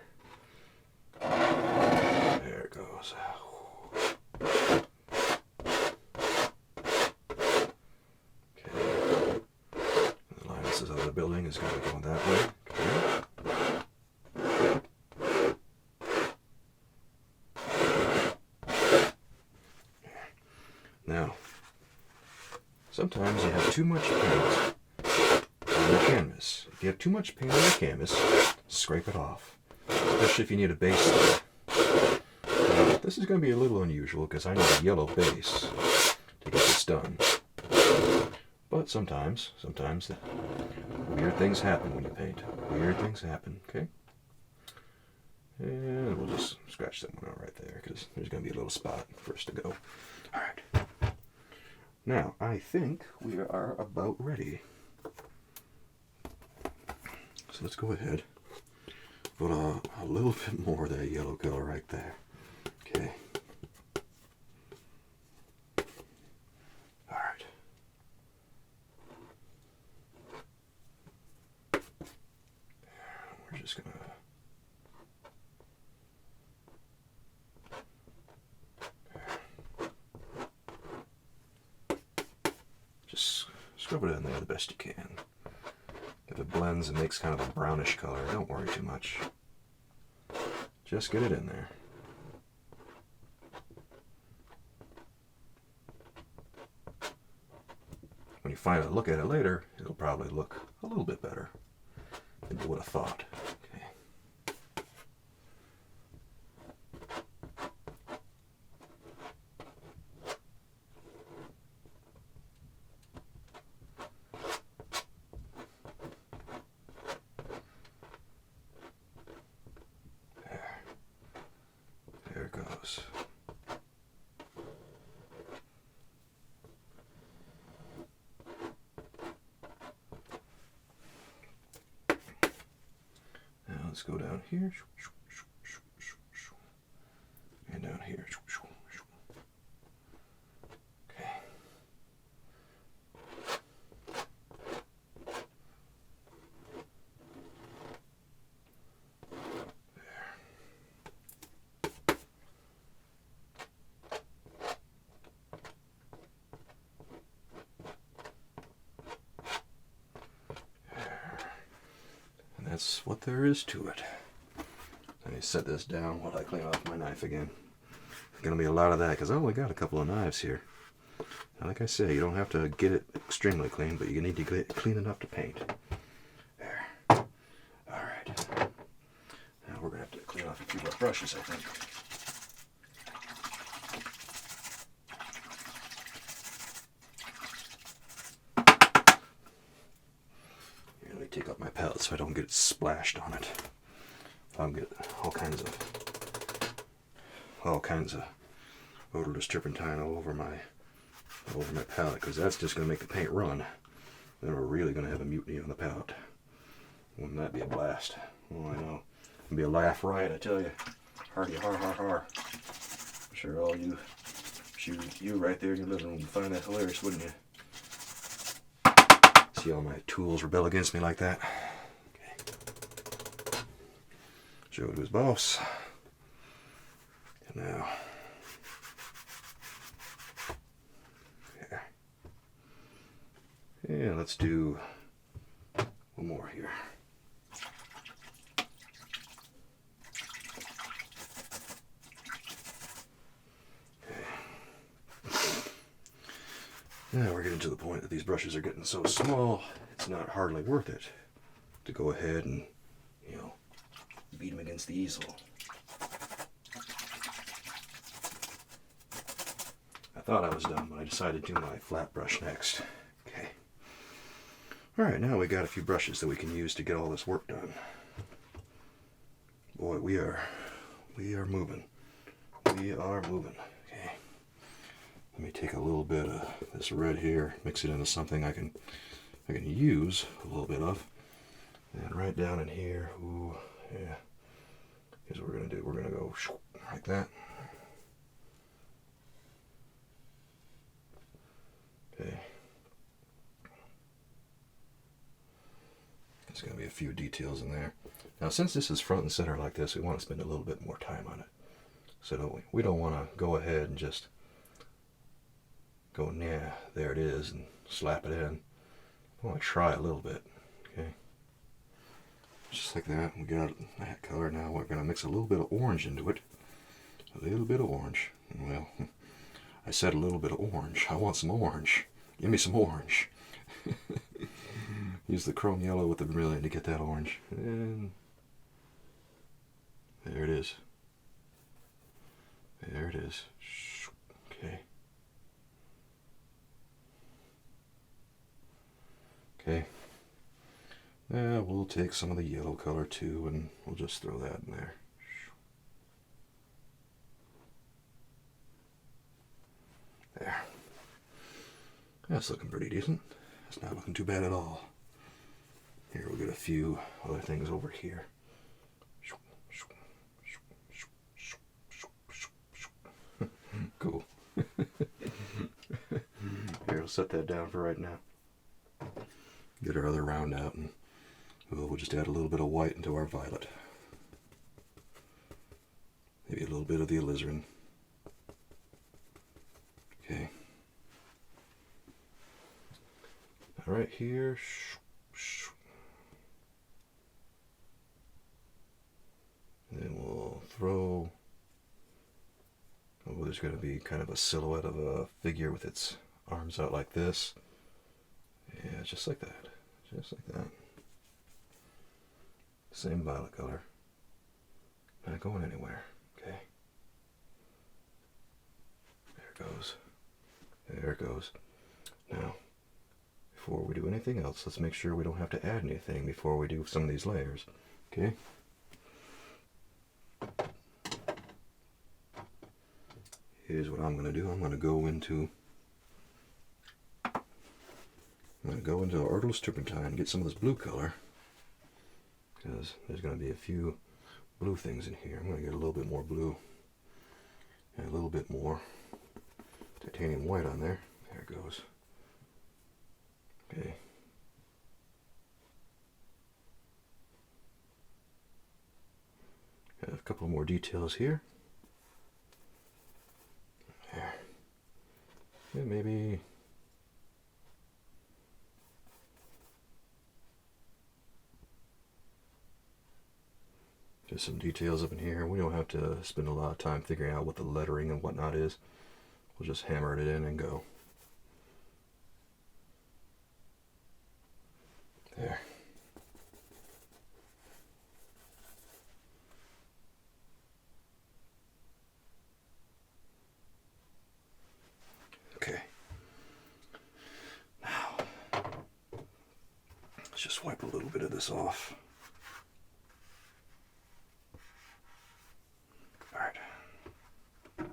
There it goes. Okay. The line that says other building is going to be going that way. Okay. Now, sometimes you have too much paint on your canvas. If you have too much paint on your canvas, scrape it off. Especially if you need a base layer. Now, this is going to be a little unusual because I need a yellow base to get this done. But sometimes weird things happen when you paint. Weird things happen, okay? And we'll just scratch that one out right there because there's going to be a little spot for us to go. All right. Now, I think we are about ready. So let's go ahead. Put a little bit more of that yellow color right there. Okay. All right. We're just gonna. Just scrub it in there the best you can. If it blends and makes kind of a brownish color, don't worry too much. Just get it in there. When you finally look at it later, it'll probably look a little bit better than you would have thought. Okay. let's go down here. And down here. Okay. And that's what there is to it. Let me set this down while I clean off my knife again. There's going to be a lot of that because I only got a couple of knives here. Now, like I say, you don't have to get it extremely clean, but you need to get it clean enough to paint. There. Alright. Now we're going to have to clean off a few more brushes, I think. Here, let me take out my palette so I don't get it splashed on it. I'll get all kinds of odorless turpentine all over my palette, because that's just going to make the paint run. Then we're really going to have a mutiny on the palette. Wouldn't that be a blast? Oh, I know. It'll be a laugh riot, I tell you. Hardy har har har. I'm sure all you right there in your living room would find that hilarious, wouldn't you? See all my tools rebel against me like that? Show it to his boss. And now, yeah, let's do one more here. Okay. Now we're getting to the point that these brushes are getting so small, it's not hardly worth it to go ahead and, you know, beat them against the easel. I thought I was done, but I decided to do my flat brush next. Okay. Alright, now we got a few brushes that we can use to get all this work done. Boy, we are moving. We are moving. Okay. Let me take a little bit of this red here, mix it into something I can use a little bit of. And right down in here, ooh, yeah. Here's what we're going to do. We're going to go like that. Okay. There's going to be a few details in there. Now, since this is front and center like this, we want to spend a little bit more time on it. So don't we? We don't want to go ahead and just go, yeah, there it is, and slap it in. I want to try a little bit. Okay. Just like that. We got that color. Now we're going to mix a little bit of orange into it. A little bit of orange. Well, I said a little bit of orange. I want some orange. Give me some orange. Use the chrome yellow with the vermilion to get that orange. And there it is. There it is. Okay. Okay. Now we'll take some of the yellow color too, and we'll just throw that in there. There. That's looking pretty decent. It's not looking too bad at all. Here, we'll get a few other things over here. Cool. Here, we'll set that down for right now. Get our other round out, and we'll just add a little bit of white into our violet. Maybe a little bit of the alizarin. Okay. All right, here. And then we'll throw. Oh, there's going to be kind of a silhouette of a figure with its arms out like this. Yeah, just like that. Just like that. Same violet color. Not going anywhere. Okay. There it goes. There it goes. Now, before we do anything else, let's make sure we don't have to add anything before we do some of these layers. Okay? Here's what I'm going to do. I'm going to go into odorless turpentine and get some of this blue color. because there's going to be a few blue things in here. I'm going to get a little bit more blue and a little bit more titanium white on there. There it goes. Okay. Got a couple more details here. There. Yeah, maybe just some details up in here. We don't have to spend a lot of time figuring out what the lettering and whatnot is. We'll just hammer it in and go. There. Okay. Now, let's just wipe a little bit of this off. All right.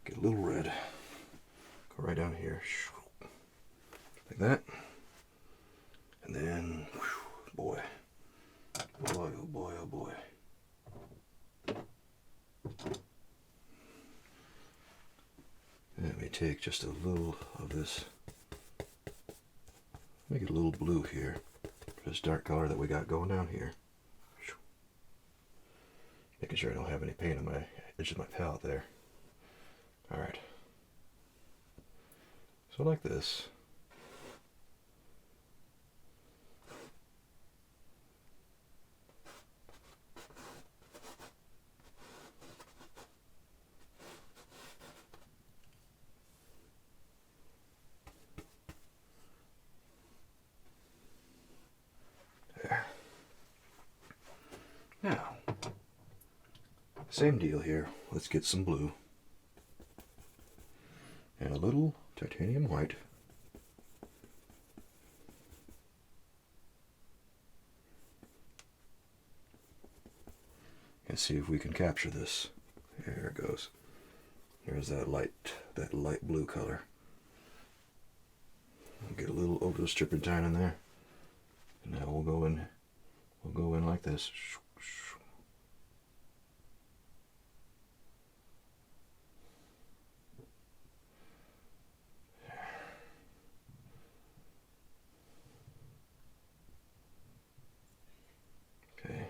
Get a little red. Go right down here. Like that. And then, whew, boy, oh boy, oh boy. Let me take just a little of this, make it a little blue here, for this dark color that we got going down here. Making sure I don't have any paint on my edge of my palette there. Alright. So like this. Now, same deal here. Let's get some blue and a little titanium white. And see if we can capture this. There it goes. There's that light blue color. We'll get a little overstrip turpentine in there. And now we'll go in like this. Okay.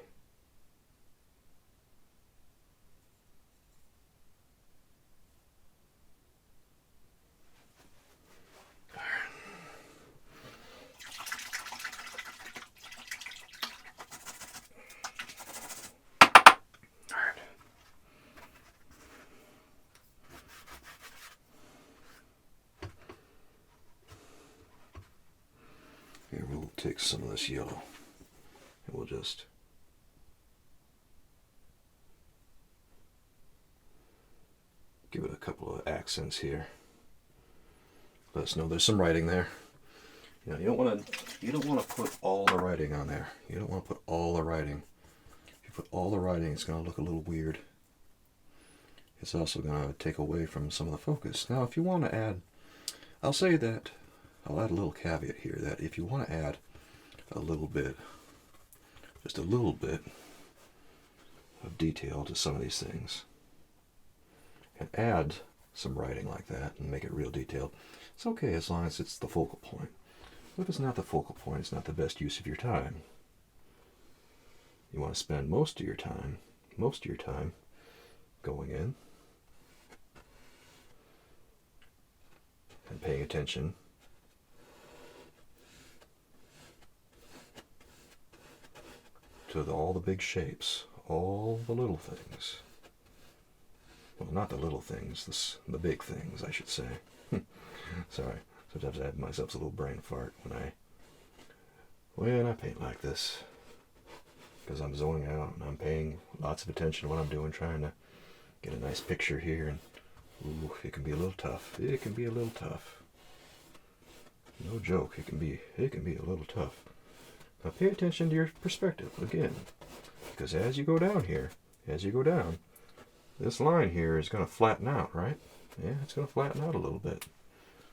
Here, we'll take some of this yellow and we'll just give it a couple of accents here. Let us know there's some writing there. You know, you don't want to put all the writing on there. You don't want to put all the writing. If you put all the writing, it's going to look a little weird. It's also going to take away from some of the focus. Now, if you want to add, I'll say that, I'll add a little caveat here, that if you want to add a little bit, just a little bit of detail to some of these things, and add some writing like that and make it real detailed, it's okay as long as it's the focal point. But if it's not the focal point, it's not the best use of your time. You want to spend most of your time going in and paying attention to all the big shapes, all the little things. Well, not the little things, the big things, I should say. Sorry, sometimes I have myself a little brain fart when I paint like this, because I'm zoning out and I'm paying lots of attention to what I'm doing, trying to get a nice picture here, and ooh, it can be a little tough. It can be a little tough. No joke, it can be a little tough. Now pay attention to your perspective again, because as you go down here, this line here is going to flatten out, right? Yeah, it's going to flatten out a little bit.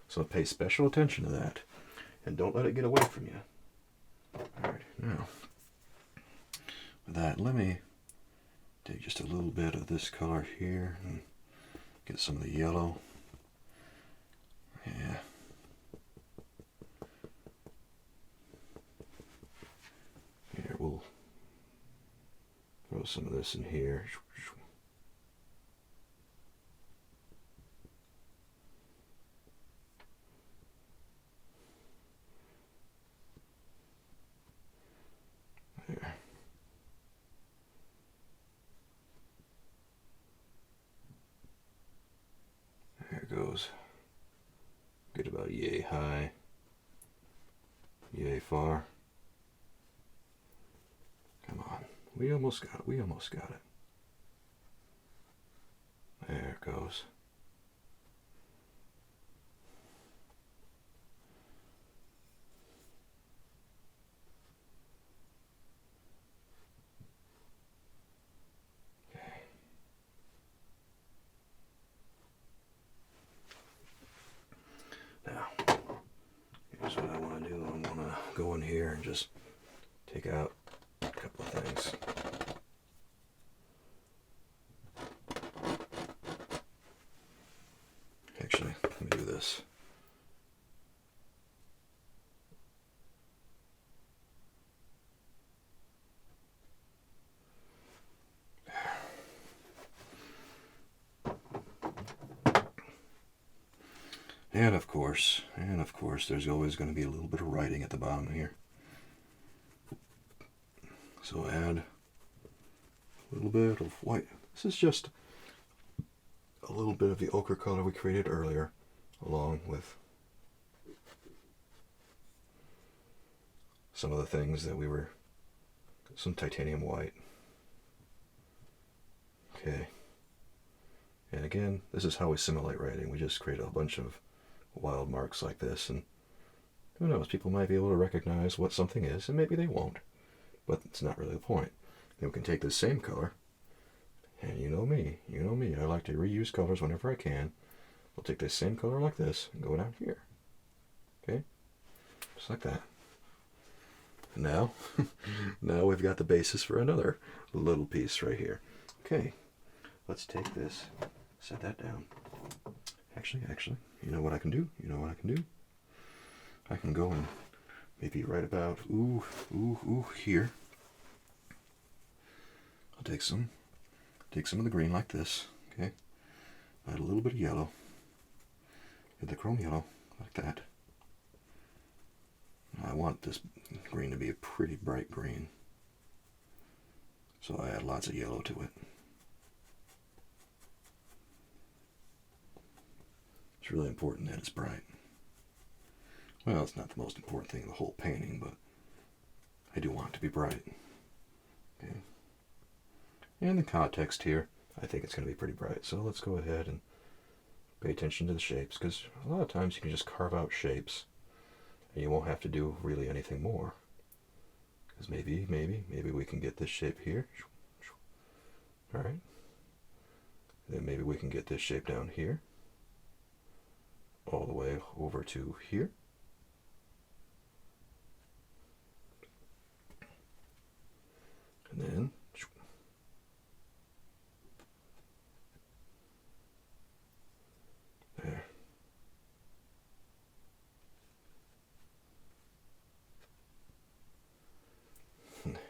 So pay special attention to that, and don't let it get away from you. All right, now For that, let me take just a little bit of this color here and get some of the yellow. Yeah. Here, we'll throw some of this in here. There. There it goes. Get about yay high, yay far. Come on. We almost got it. We almost got it. There it goes. Okay. Now, here's what I want to do. I want to go in here and just take out a couple of things. Actually, let me do this. And of course, there's always going to be a little bit of writing at the bottom here. So add a little bit of white. This is just a little bit of the ochre color we created earlier, along with some of the things that we were, some titanium white. Okay. And again, this is how we simulate writing. We just create a bunch of wild marks like this, and who knows, people might be able to recognize what something is, and maybe they won't, but it's not really the point. Then we can take this same color, and you know me, I like to reuse colors whenever I can. We'll take this same color like this and go down here. Okay? Just like that. And now, now we've got the basis for another little piece right here. Okay, let's take this, set that down. Actually, you know what I can do? I can go and maybe right about, here. I'll take some of the green like this, okay? Add a little bit of yellow. Get the chrome yellow, like that. I want this green to be a pretty bright green, so I add lots of yellow to it. It's really important that it's bright. Well, it's not the most important thing in the whole painting, but I do want it to be bright. Okay. And the context here, I think it's going to be pretty bright. So let's go ahead and pay attention to the shapes, because a lot of times you can just carve out shapes and you won't have to do really anything more. Because maybe we can get this shape here. All right. Then maybe we can get this shape down here, all the way over to here. And then there.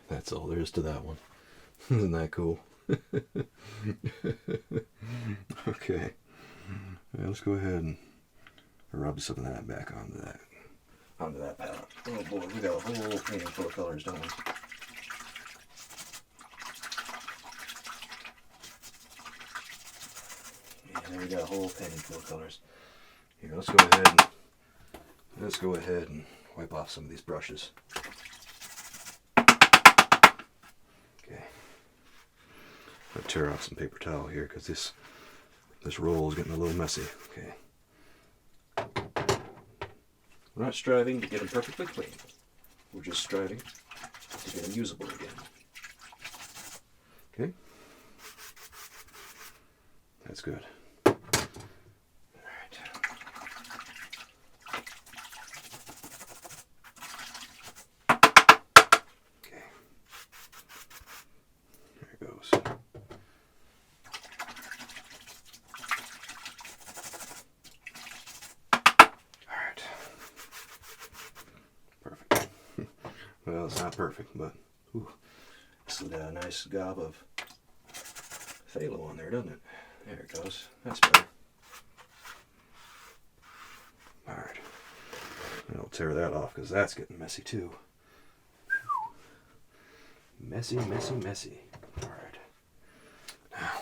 That's all there is to that one. Isn't that cool? Okay. Let's go ahead and rub some of that back onto that palette. Oh boy, we got a whole painting full of colors, don't we? Yeah, there we got a whole painting full of colors. Here, let's go ahead and wipe off some of these brushes. Okay. I'll tear off some paper towel here because this roll is getting a little messy. Okay. We're not striving to get them perfectly clean. We're just striving to get them usable again. Okay? That's good. Alright. Okay. Well, it's not perfect, but this has got a nice gob of phthalo on there, doesn't it? There it goes. That's better. Alright. I'll tear that off because that's getting messy too. Messy, messy, messy. Alright. Now,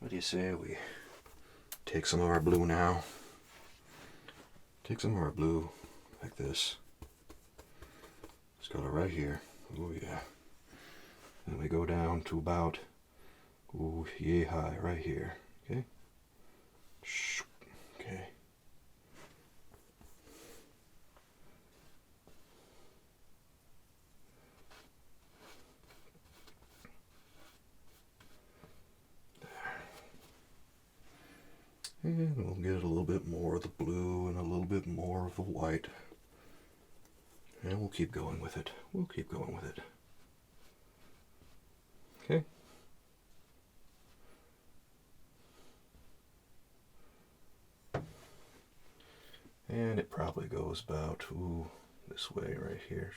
what do you say we take some of our blue now? Take some of our blue like this. Let's go to right here. Oh yeah. And we go down to about, ooh, yay high right here. Okay? Okay. And we'll get a little bit more of the blue and a little bit more of the white. And we'll keep going with it. We'll keep going with it. Okay? And it probably goes about, ooh, this way right here.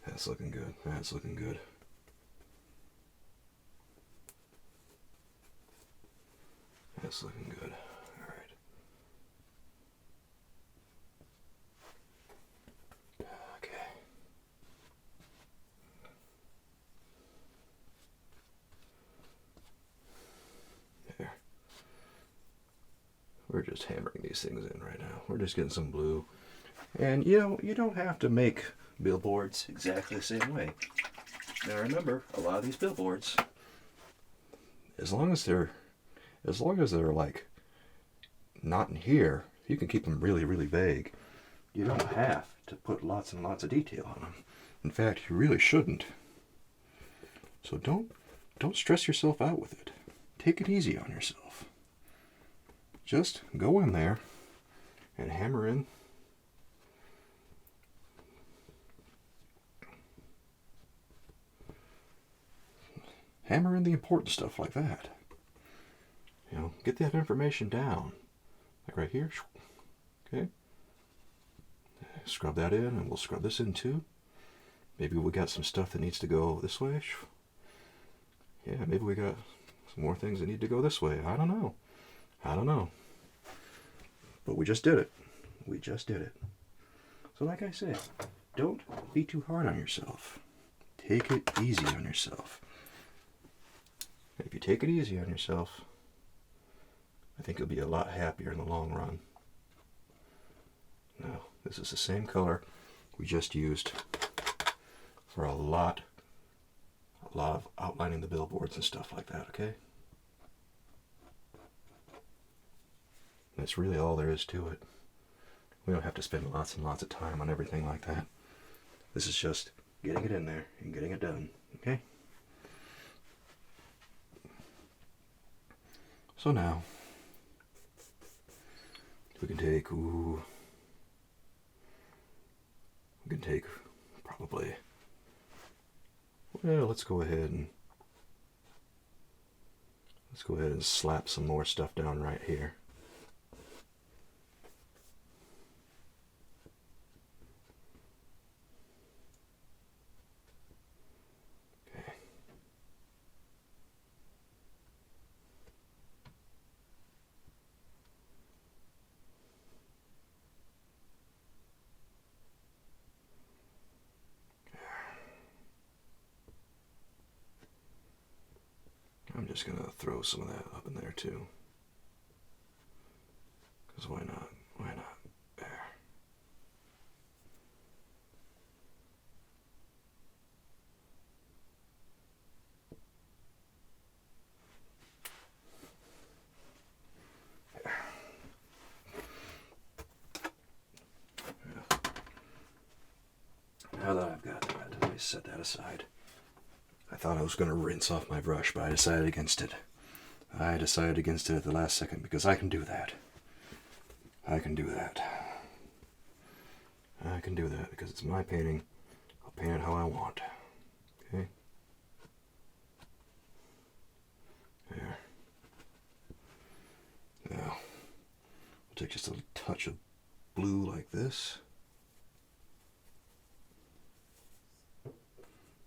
That's looking good. That's looking good. That's looking good. All right. Okay. There. We're just hammering these things in right now. We're just getting some blue. And you know, you don't have to make billboards exactly the same way. Now remember, a lot of these billboards, as long as they're like not in here, you can keep them really, really vague. You don't have to put lots and lots of detail on them. In fact, you really shouldn't. So don't stress yourself out with it. Take it easy on yourself. Just go in there and hammer in the important stuff like that. You know, get that information down. Like right here. Okay. Scrub that in, and we'll scrub this in too. Maybe we got some stuff that needs to go this way. Yeah, maybe we got some more things that need to go this way. I don't know. I don't know. But we just did it. We just did it. So like I said, don't be too hard on yourself. Take it easy on yourself. If you take it easy on yourself, I think you'll be a lot happier in the long run. Now, this is the same color we just used for a lot of outlining the billboards and stuff like that, okay? That's really all there is to it. We don't have to spend lots and lots of time on everything like that. This is just getting it in there and getting it done, okay? So now, we can take, probably, well, let's go ahead and slap some more stuff down right here. I'm just going to throw some of that up in there too. Because why not? Why not? There. There. Now that I've got that, let me set that aside. I thought I was going to rinse off my brush, but I decided against it. I decided against it at the last second because I can do that. I can do that. I can do that because it's my painting. I'll paint it how I want. Okay. There. Now, we'll take just a little touch of blue like this.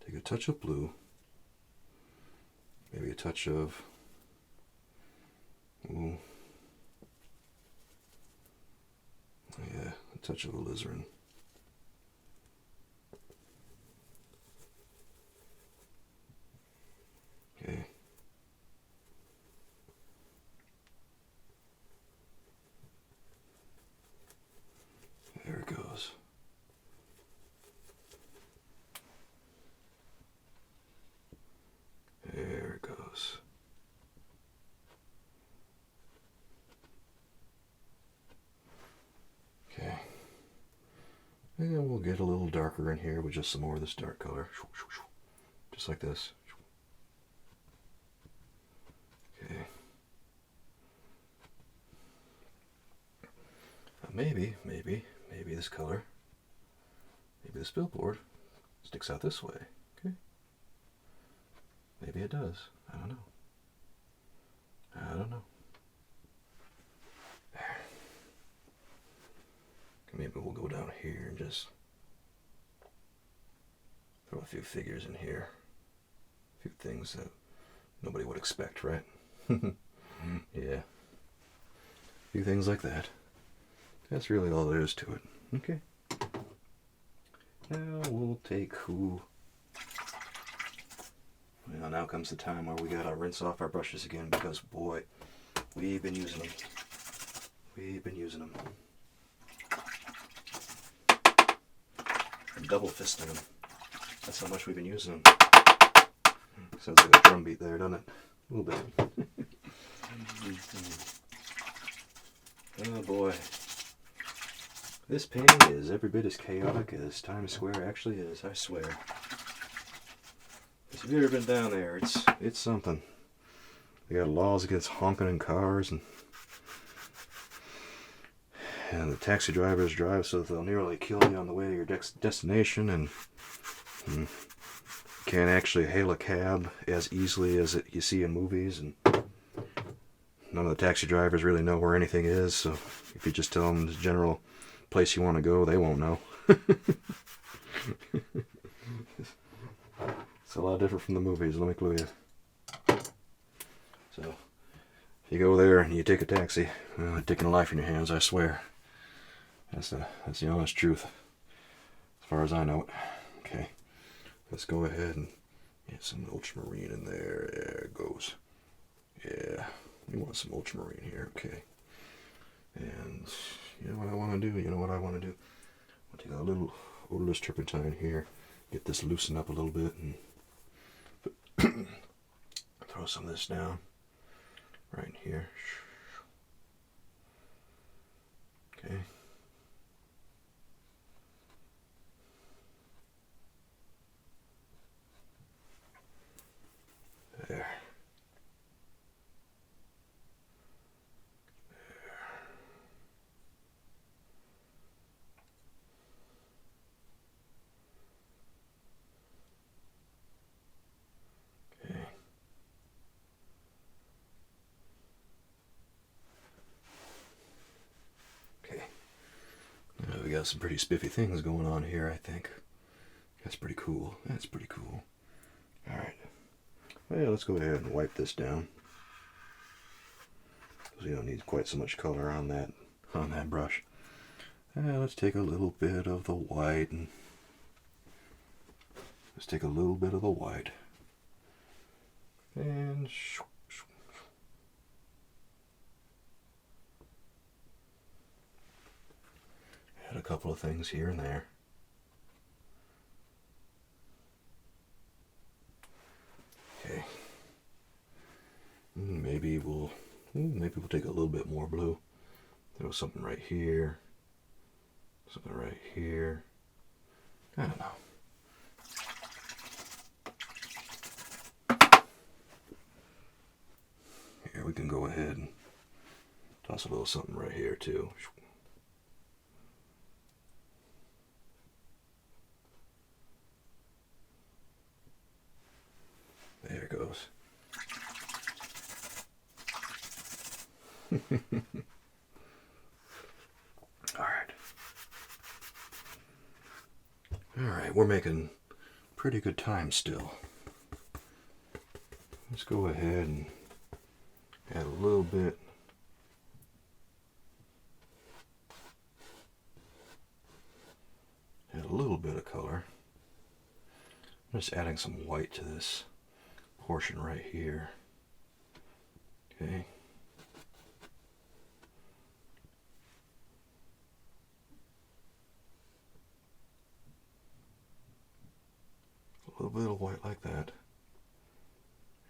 Take a touch of blue. Maybe a touch of, ooh, yeah, a touch of alizarin. Okay. There it goes. There it goes. Okay. And we'll get a little darker in here with just some more of this dark color. Just like this. Okay. Maybe this color, maybe this billboard sticks out this way. Okay. Maybe it does. I don't know. I don't know. There. Maybe we'll go down here and just throw a few figures in here. A few things that nobody would expect, right? Yeah. A few things like that. That's really all there is to it. Okay. Now we'll take who. Well, now comes the time where we gotta rinse off our brushes again because, boy, we've been using them. We've been using them. Double fisting them. That's how much we've been using them. Sounds like a drum beat there, doesn't it? A little bit. Oh boy. This painting is every bit as chaotic as Times Square actually is, I swear. If you've ever been down there, it's something. They got laws against honking in cars, and the taxi drivers drive so that they'll nearly kill you on the way to your destination, and you can't actually hail a cab as easily as you see in movies, and none of the taxi drivers really know where anything is, so if you just tell them the general place you want to go, they won't know. It's a lot different from the movies, let me clue you. So, if you go there and you take a taxi, well, you're taking a life in your hands, I swear. That's the honest truth, as far as I know it. Okay, let's go ahead and get some ultramarine in there. There it goes. Yeah, we want some ultramarine here, okay. And you know what I want to do? I'll take a little odorless turpentine here, get this loosened up a little bit, and throw some of this down right in here. Okay. There. We got some pretty spiffy things going on here, I think. That's pretty cool. That's pretty cool. Alright. Well, let's go ahead and wipe this down. Because we don't need quite so much color on that brush. Let's take a little bit of the white and and add a couple of things here and there. Okay. Maybe we'll take a little bit more blue. Throw something right here. Something right here. I don't know. Here we can go ahead and toss a little something right here too. Alright. Alright, we're making pretty good time still. Let's go ahead and add a little bit. Add a little bit of color. I'm just adding some white to this portion right here. Okay. A little bit of white like that.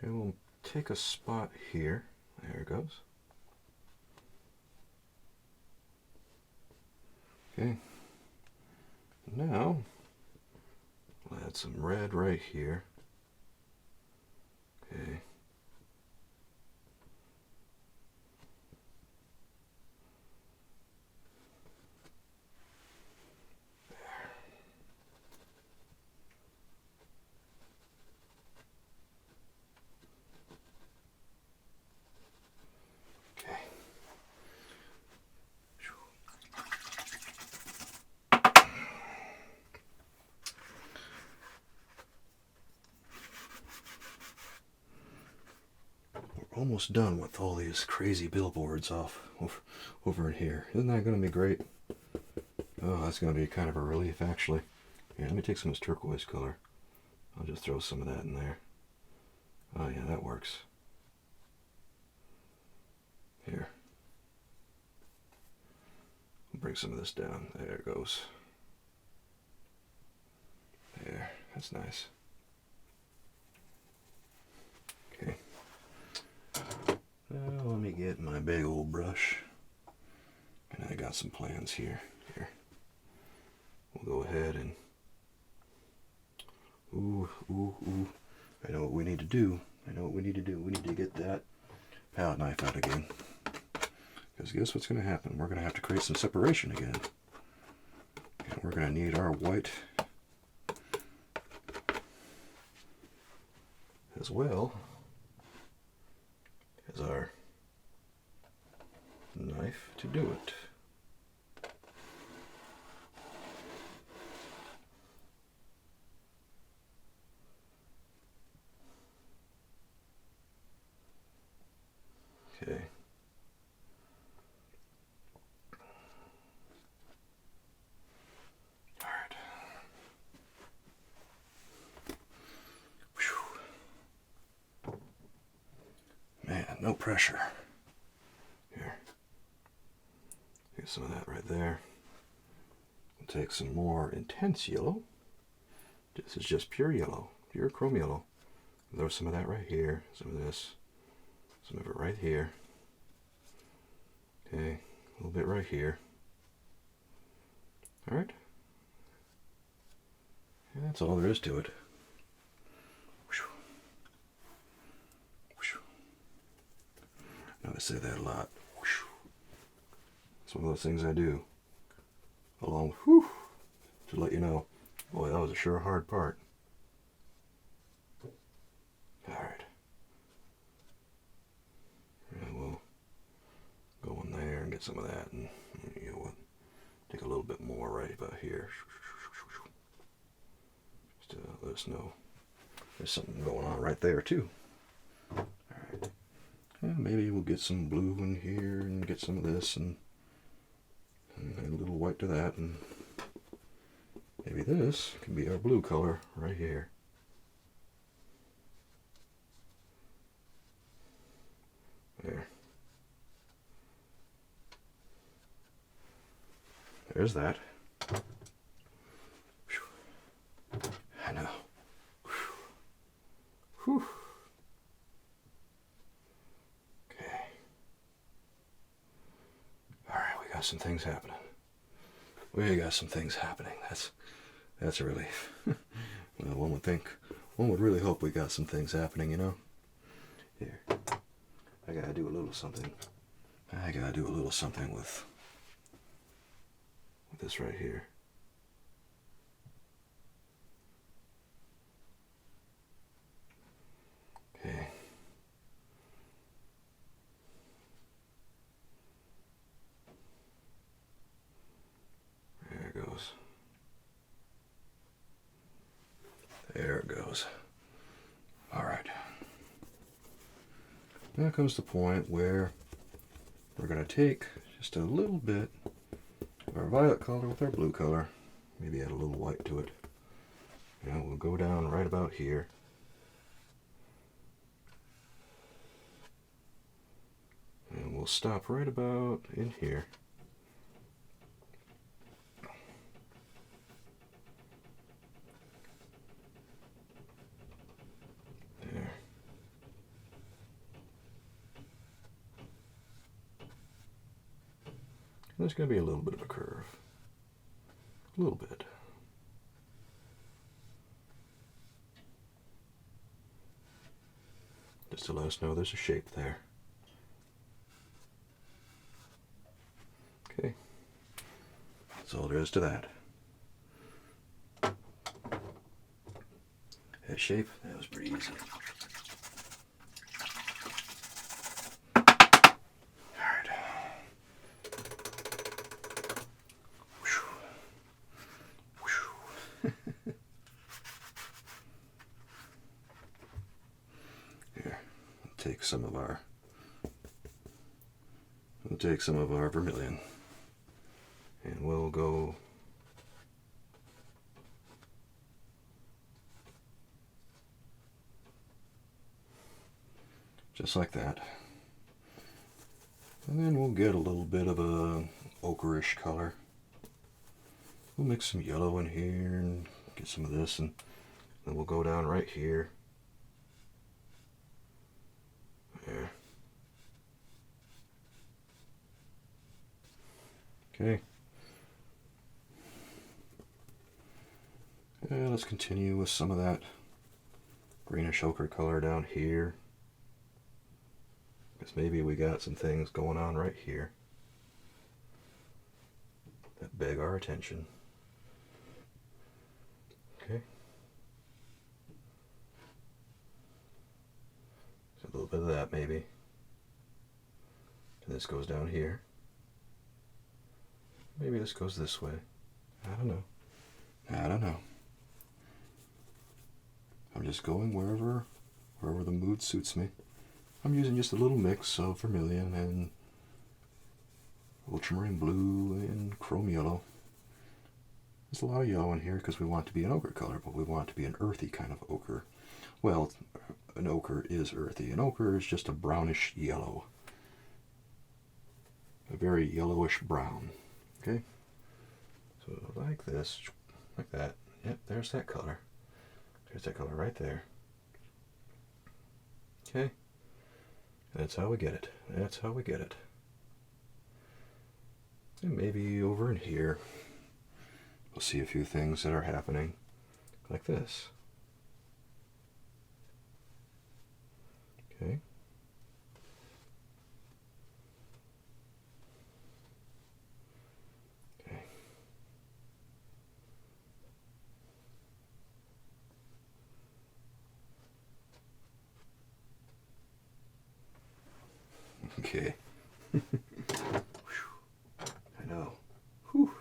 And we'll take a spot here. There it goes. Okay. Now, we'll add some red right here. Okay. Almost done with all these crazy billboards over in here. Isn't that going to be great? Oh, that's going to be kind of a relief, actually. Yeah, let me take some of this turquoise color. I'll just throw some of that in there. Oh yeah, that works. Here. I'll bring some of this down. There it goes. There, that's nice. Okay. Now let me get my big old brush. And I got some plans here. Here. We'll go ahead and... Ooh. I know what we need to do. We need to get that palette knife out again. Because guess what's going to happen? We're going to have to create some separation again. And we're going to need our white as well as our knife to do it. Okay. All right. Whew. Man, no pressure. Here. Get some of that right there. We'll take some more intense yellow. This is just pure yellow, pure chrome yellow. Throw some of that right here, some of this. Some of it right here. Okay, a little bit right here. Alright. And that's all there is to it. Now I say that a lot. It's one of those things I do. Along with to let you know, boy, that was a sure hard part. Alright. And we'll go in there and get some of that, and we'll take a little bit more right about here. Just to let us know there's something going on right there too. Alright. Yeah, maybe we'll get some blue in here and get some of this and a little white to that, and maybe this can be our blue color right here. There. There's that. I know. Whew. Okay. Alright, we got some things happening. That's a relief. Well, one would really hope we got some things happening, you know? Here. I gotta do a little something. With this right here. Okay. goes. All right. Now comes the point where we're going to take just a little bit of our violet color with our blue color. Maybe add a little white to it. And we'll go down right about here. And we'll stop right about in here. There. There's going to be a little bit of a curve. A little bit. Just to let us know there's a shape there. Okay. That's all there is to that. That shape, that was pretty easy. We'll take some of our vermilion and we'll go just like that. And then we'll get a little bit of a ochreish color. We'll mix some yellow in here and get some of this, and then we'll go down right here. There. Okay. And let's continue with some of that greenish ochre color down here. Because maybe we got some things going on right here that beg our attention. Okay. So a little bit of that maybe. And this goes down here. Maybe this goes this way. I don't know. I don't know. I'm just going wherever the mood suits me. I'm using just a little mix of vermilion and ultramarine blue and chrome yellow. There's a lot of yellow in here because we want it to be an ochre color, but we want it to be an earthy kind of ochre. Well, an ochre is earthy. An ochre is just a brownish yellow. A very yellowish brown. Okay? So like this, like that. Yep, there's that color. There's that color right there. Okay? That's how we get it. That's how we get it. And maybe over in here, we'll see a few things that are happening like this. Okay. Okay. Okay. I know. Whew.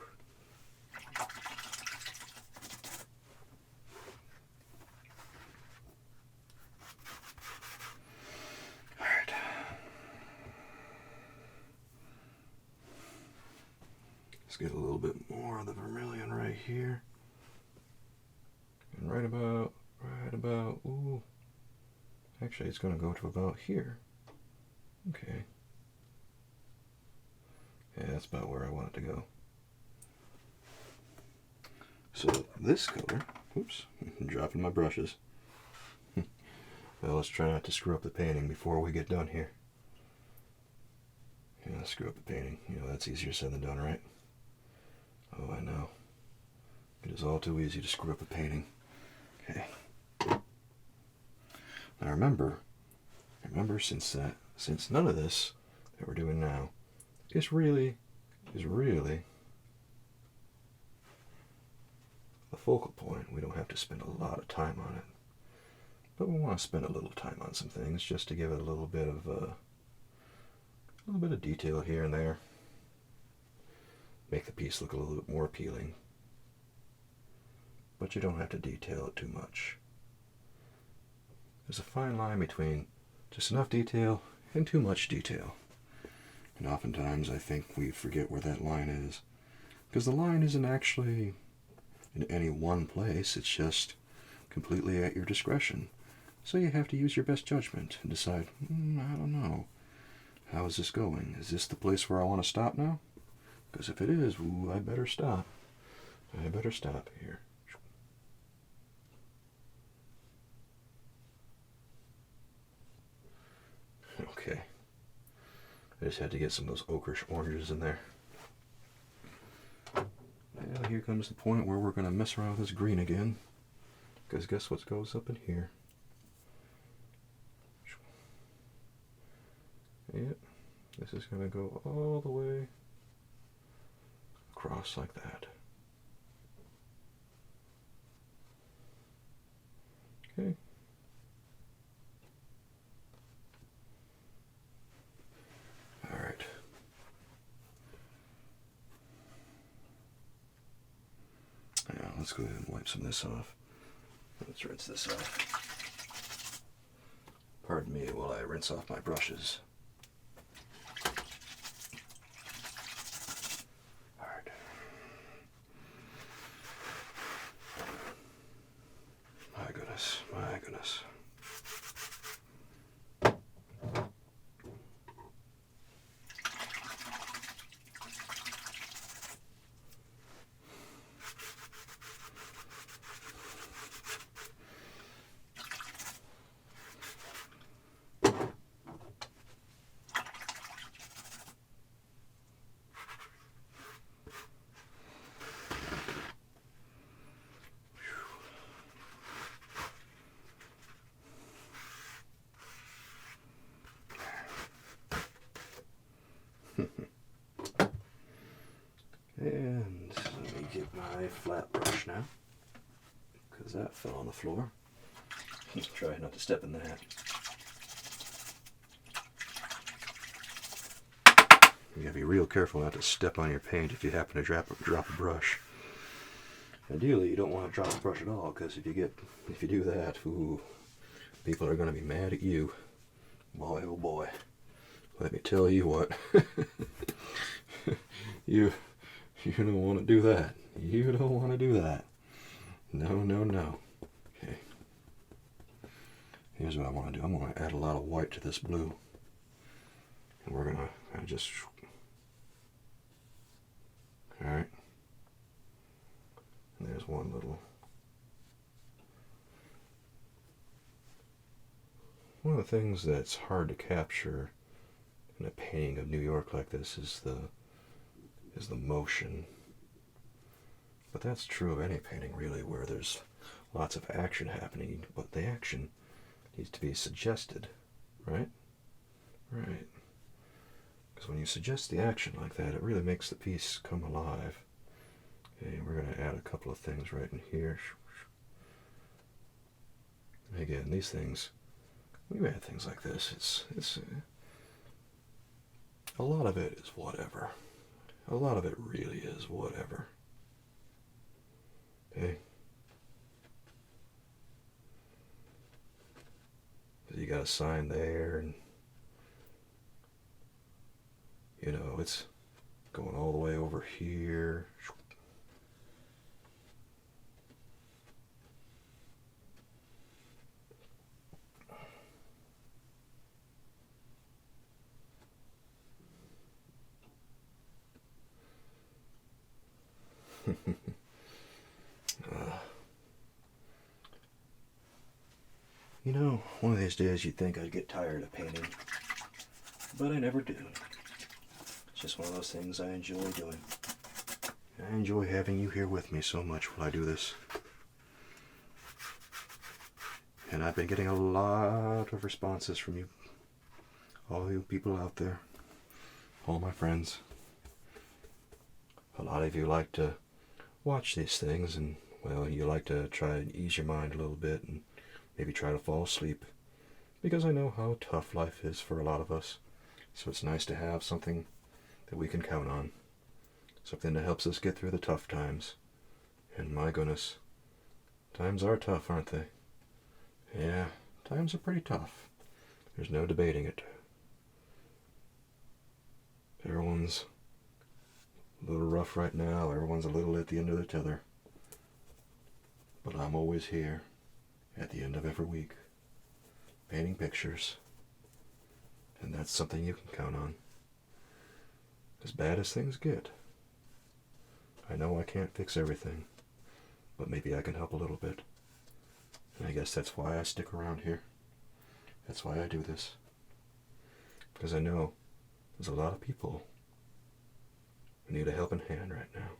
All right. Let's get a little bit more of the vermilion right here. And right about, ooh. Actually, it's going to go to about here. Okay. Yeah, that's about where I want it to go. So this color, oops, I'm dropping my brushes. Well, let's try not to screw up the painting before we get done here. Yeah, screw up the painting. You know, that's easier said than done, right? Oh, I know. It is all too easy to screw up a painting. Okay. Now remember, since none of this that we're doing now is really the focal point, we don't have to spend a lot of time on it. But we want to spend a little time on some things just to give it a little bit of detail here and there. Make the piece look a little bit more appealing. But you don't have to detail it too much. there's a fine line between just enough detail and too much detail. And oftentimes I think we forget where that line is. Because the line isn't actually in any one place, it's just completely at your discretion. So you have to use your best judgment and decide, I don't know. How is this going? Is this the place where I want to stop now? Because if it is, I better stop. I better stop here. Okay. I just had to get some of those ochreish oranges in there. Now here comes the point where we're going to mess around with this green again. Because guess what goes up in here? Yep. This is going to go all the way across like that. Okay. All right. Now let's go ahead and wipe some of this off. Let's rinse this off. Pardon me while I rinse off my brushes. My goodness. And let me get my flat brush now, because that fell on the floor. Try not to step in that. You gotta be real careful not to step on your paint if you happen to drop a brush. Ideally, you don't want to drop the brush at all, because if you do that, people are gonna be mad at you. Boy, oh boy. Let me tell you what. You don't want to do that. You don't want to do that. No, no, no. Okay. Here's what I want to do. I'm going to add a lot of white to this blue. And we're going to just... Alright. And there's one little... One of the things that's hard to capture in a painting of New York like this is the motion. But that's true of any painting, really, where there's lots of action happening, but the action needs to be suggested, right? Right. Because when you suggest the action like that, it really makes the piece come alive. Okay, we're going to add a couple of things right in here. Again, these things, when you add things like this, it's a lot of it is whatever. A lot of it really is whatever. Okay? You got a sign there, and it's going all the way over here. One of these days you'd think I'd get tired of painting, but I never do. It's just one of those things I enjoy doing. I enjoy having you here with me so much while I do this. And I've been getting a lot of responses from you, all you people out there, all my friends. A lot of you like to watch these things, and well, you like to try and ease your mind a little bit and maybe try to fall asleep, because I know how tough life is for a lot of us. So it's nice to have something that we can count on, something that helps us get through the tough times. And my goodness, times are tough, aren't they? Yeah, Times are pretty tough. There's no debating it. Everyone's a little rough right now. Everyone's a little at the end of their tether. But I'm always here at the end of every week, painting pictures. And that's something you can count on. As bad as things get. I know I can't fix everything, but maybe I can help a little bit. And I guess that's why I stick around here. That's why I do this. Because I know there's a lot of people who need a helping hand right now.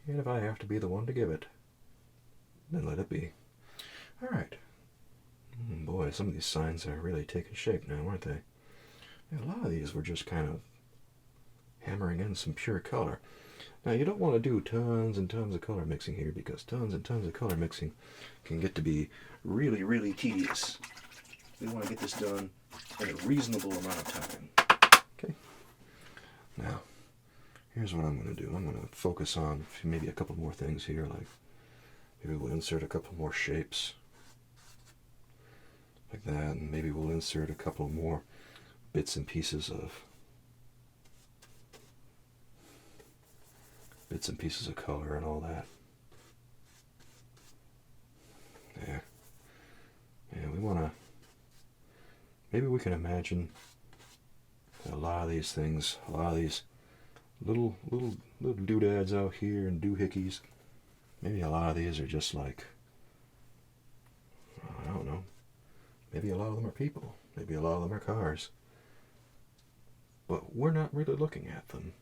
And if I have to be the one to give it, then let it be. Alright. Boy, some of these signs are really taking shape now, aren't they? Yeah, a lot of these were just kind of hammering in some pure color. Now, you don't want to do tons and tons of color mixing here, because tons and tons of color mixing can get to be really, really tedious. We want to get this done in a reasonable amount of time. Okay. Now, here's what I'm going to do. I'm going to focus on maybe a couple more things here, like maybe we'll insert a couple more shapes like that, and maybe we'll insert a couple more bits and pieces of color and all that. There. Yeah, we want to, maybe we can imagine a lot of these things, a lot of these little doodads out here and doohickeys. Maybe a lot of these are just like, I don't know, maybe a lot of them are people, maybe a lot of them are cars. But we're not really looking at them.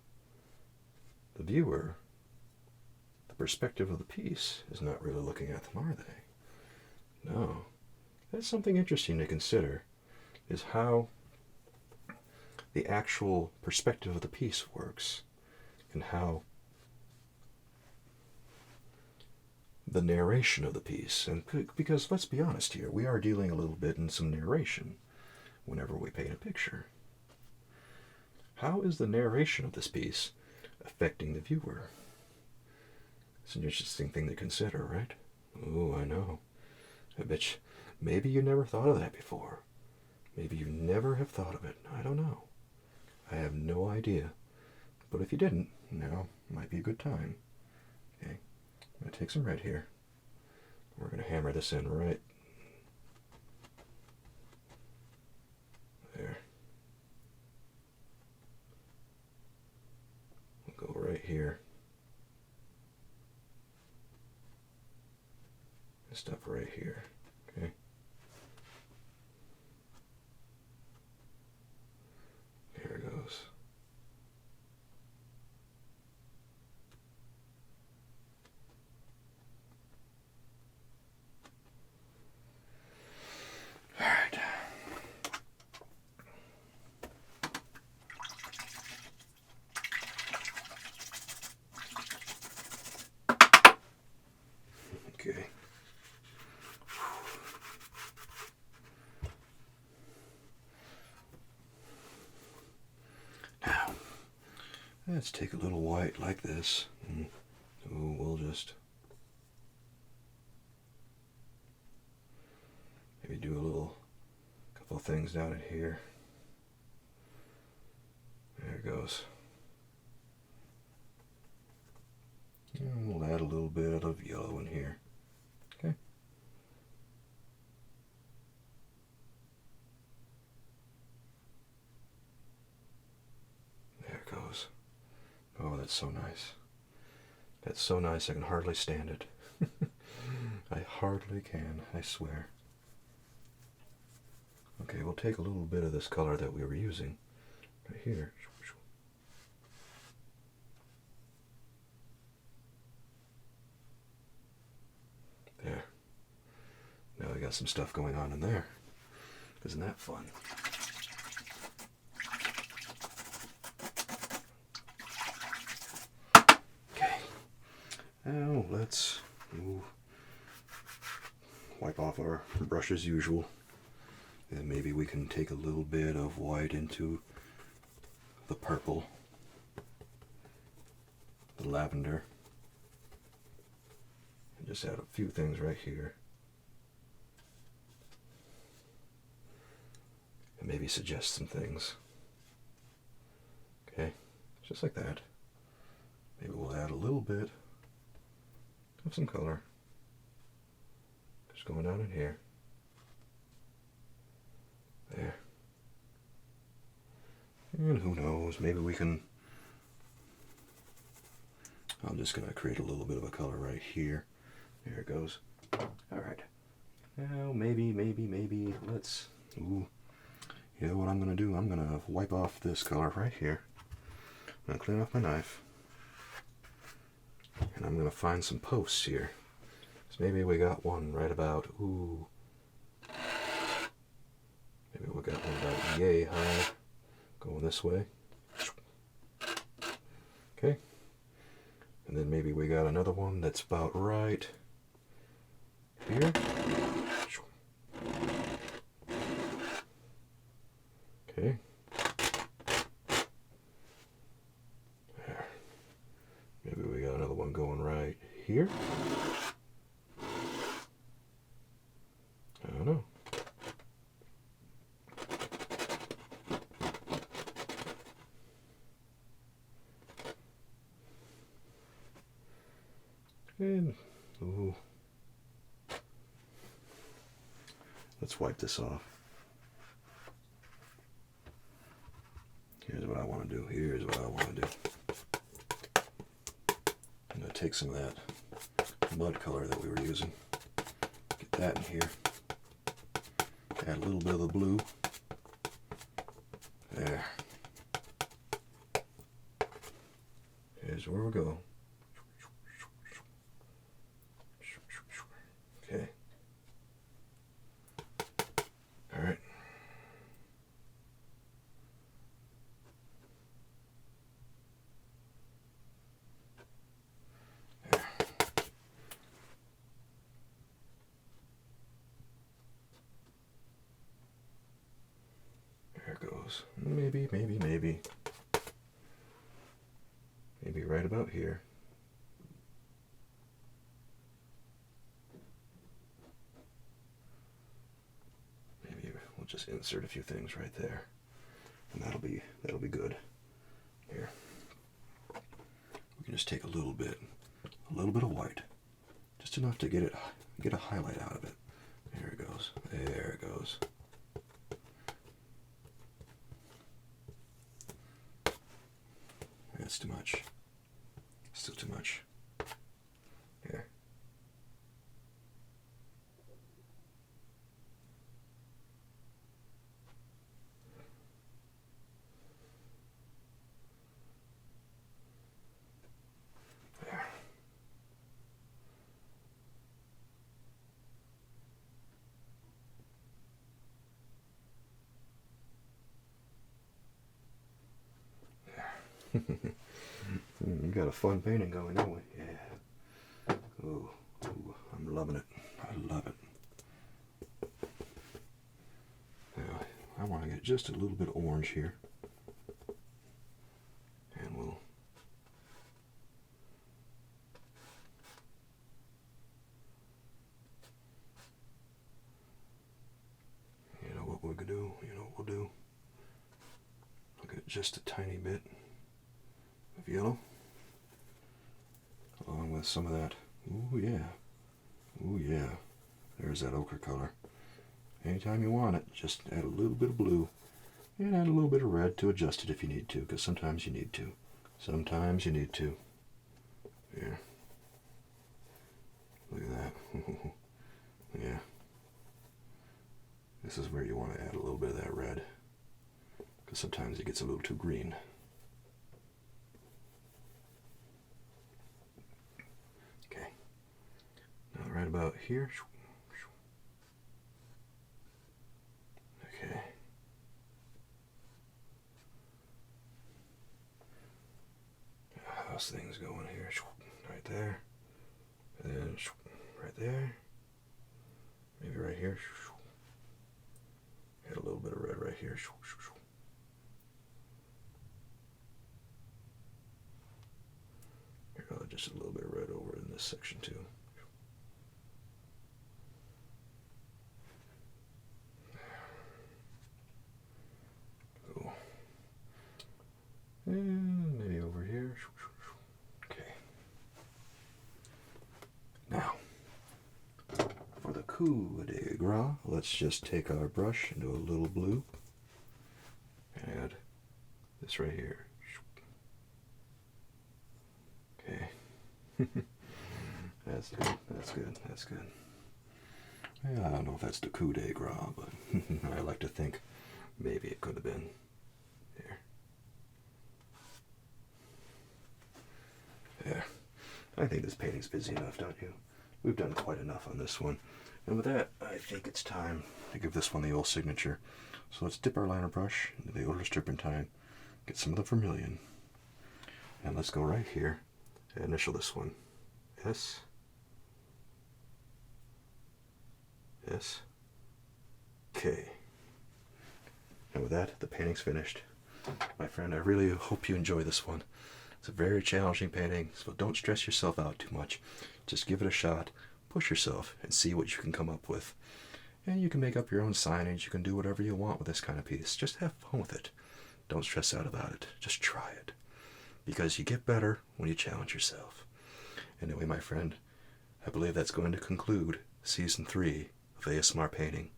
The viewer, the perspective of the piece, is not really looking at them, are they? No. That's something interesting to consider, is how the actual perspective of the piece works, and how the narration of the piece, and because let's be honest here, we are dealing a little bit in some narration whenever we paint a picture. How is the narration of this piece affecting the viewer? It's an interesting thing to consider, right? Oh, I know. I bet maybe you never thought of that before. Maybe you never have thought of it. I don't know. I have no idea. But if you didn't, now might be a good time. Okay, I'm going to take some red here. We're going to hammer this in right there. We'll go right here. And stuff right here. Okay. There it goes. All right. Okay. Now, let's take a little white like this. We'll just maybe do a couple of things down in here. There it goes. And we'll add a little bit of yellow in here. Okay. There it goes. Oh, that's so nice. That's so nice I can hardly stand it. I hardly can, I swear. Okay, we'll take a little bit of this color that we were using right here. There. Now we got some stuff going on in there. Isn't that fun? Okay. Now let's wipe off our brush as usual. And maybe we can take a little bit of white into the purple, the lavender, and just add a few things right here. and maybe suggest some things. Okay, just like that. Maybe we'll add a little bit of some color. Just going down in here. There. And who knows, maybe we can... I'm just going to create a little bit of a color right here. There it goes. Alright. Now, maybe, let's... Ooh. You know what I'm going to do? I'm going to wipe off this color right here. I'm going to clean off my knife. And I'm going to find some posts here. So maybe we got one right about... Ooh. Maybe we got one about yay high. Going this way. Okay. And then maybe we got another one that's about right here. Okay. There. Maybe we got another one going right here. I don't know. And, ooh. Let's wipe this off. Here's what I want to do. Here's what I want to do. I'm going to take some of that mud color that we were using. Get that in here. Add a little bit of the blue. There. Here's where we go. Okay. All right. There. There it goes. Maybe. Maybe right about here. We'll just insert a few things right there, and that'll be good. Here, we can just take a little bit of white, just enough to get a highlight out of it. There it goes. There it goes. That's too much. Still too much. Here. We got a fun painting going, don't we? Yeah. Ooh, I'm loving it. I love it. Now, I want to get just a little bit of orange here. And we'll... You know what we'll do? I'll get just a tiny bit of yellow, along with some of that. Ooh yeah, there's that ochre color. Anytime you want it, just add a little bit of blue and add a little bit of red to adjust it if you need to, because sometimes you need to. Yeah, look at that. Yeah, this is where you want to add a little bit of that red, because sometimes it gets a little too green. Right about here. Okay. How's things going here? Right there. And then right there. Maybe right here. Add a little bit of red right here. Just a little bit of red over in this section too. coup de grace. Let's just take our brush and do a little blue. Add this right here. Okay. That's good, that's good, that's good. Yeah, I don't know if that's the coup de grace, but I like to think maybe it could have been. There. There. I think this painting's busy enough, don't you? We've done quite enough on this one. And with that, I think it's time to give this one the old signature. So let's dip our liner brush into the odorless turpentine, get some of the vermilion, and let's go right here and initial this one. S. S. K. And with that, the painting's finished. My friend, I really hope you enjoy this one. It's a very challenging painting, so don't stress yourself out too much. Just give it a shot, push yourself, and see what you can come up with. And you can make up your own signage, you can do whatever you want with this kind of piece. Just have fun with it. Don't stress out about it. Just try it. Because you get better when you challenge yourself. Anyway, my friend, I believe that's going to conclude Season 3 of ASMR Painting.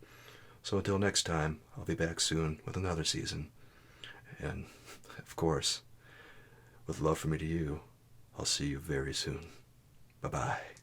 So until next time, I'll be back soon with another season. And, of course, with love from me to you, I'll see you very soon. Bye-bye.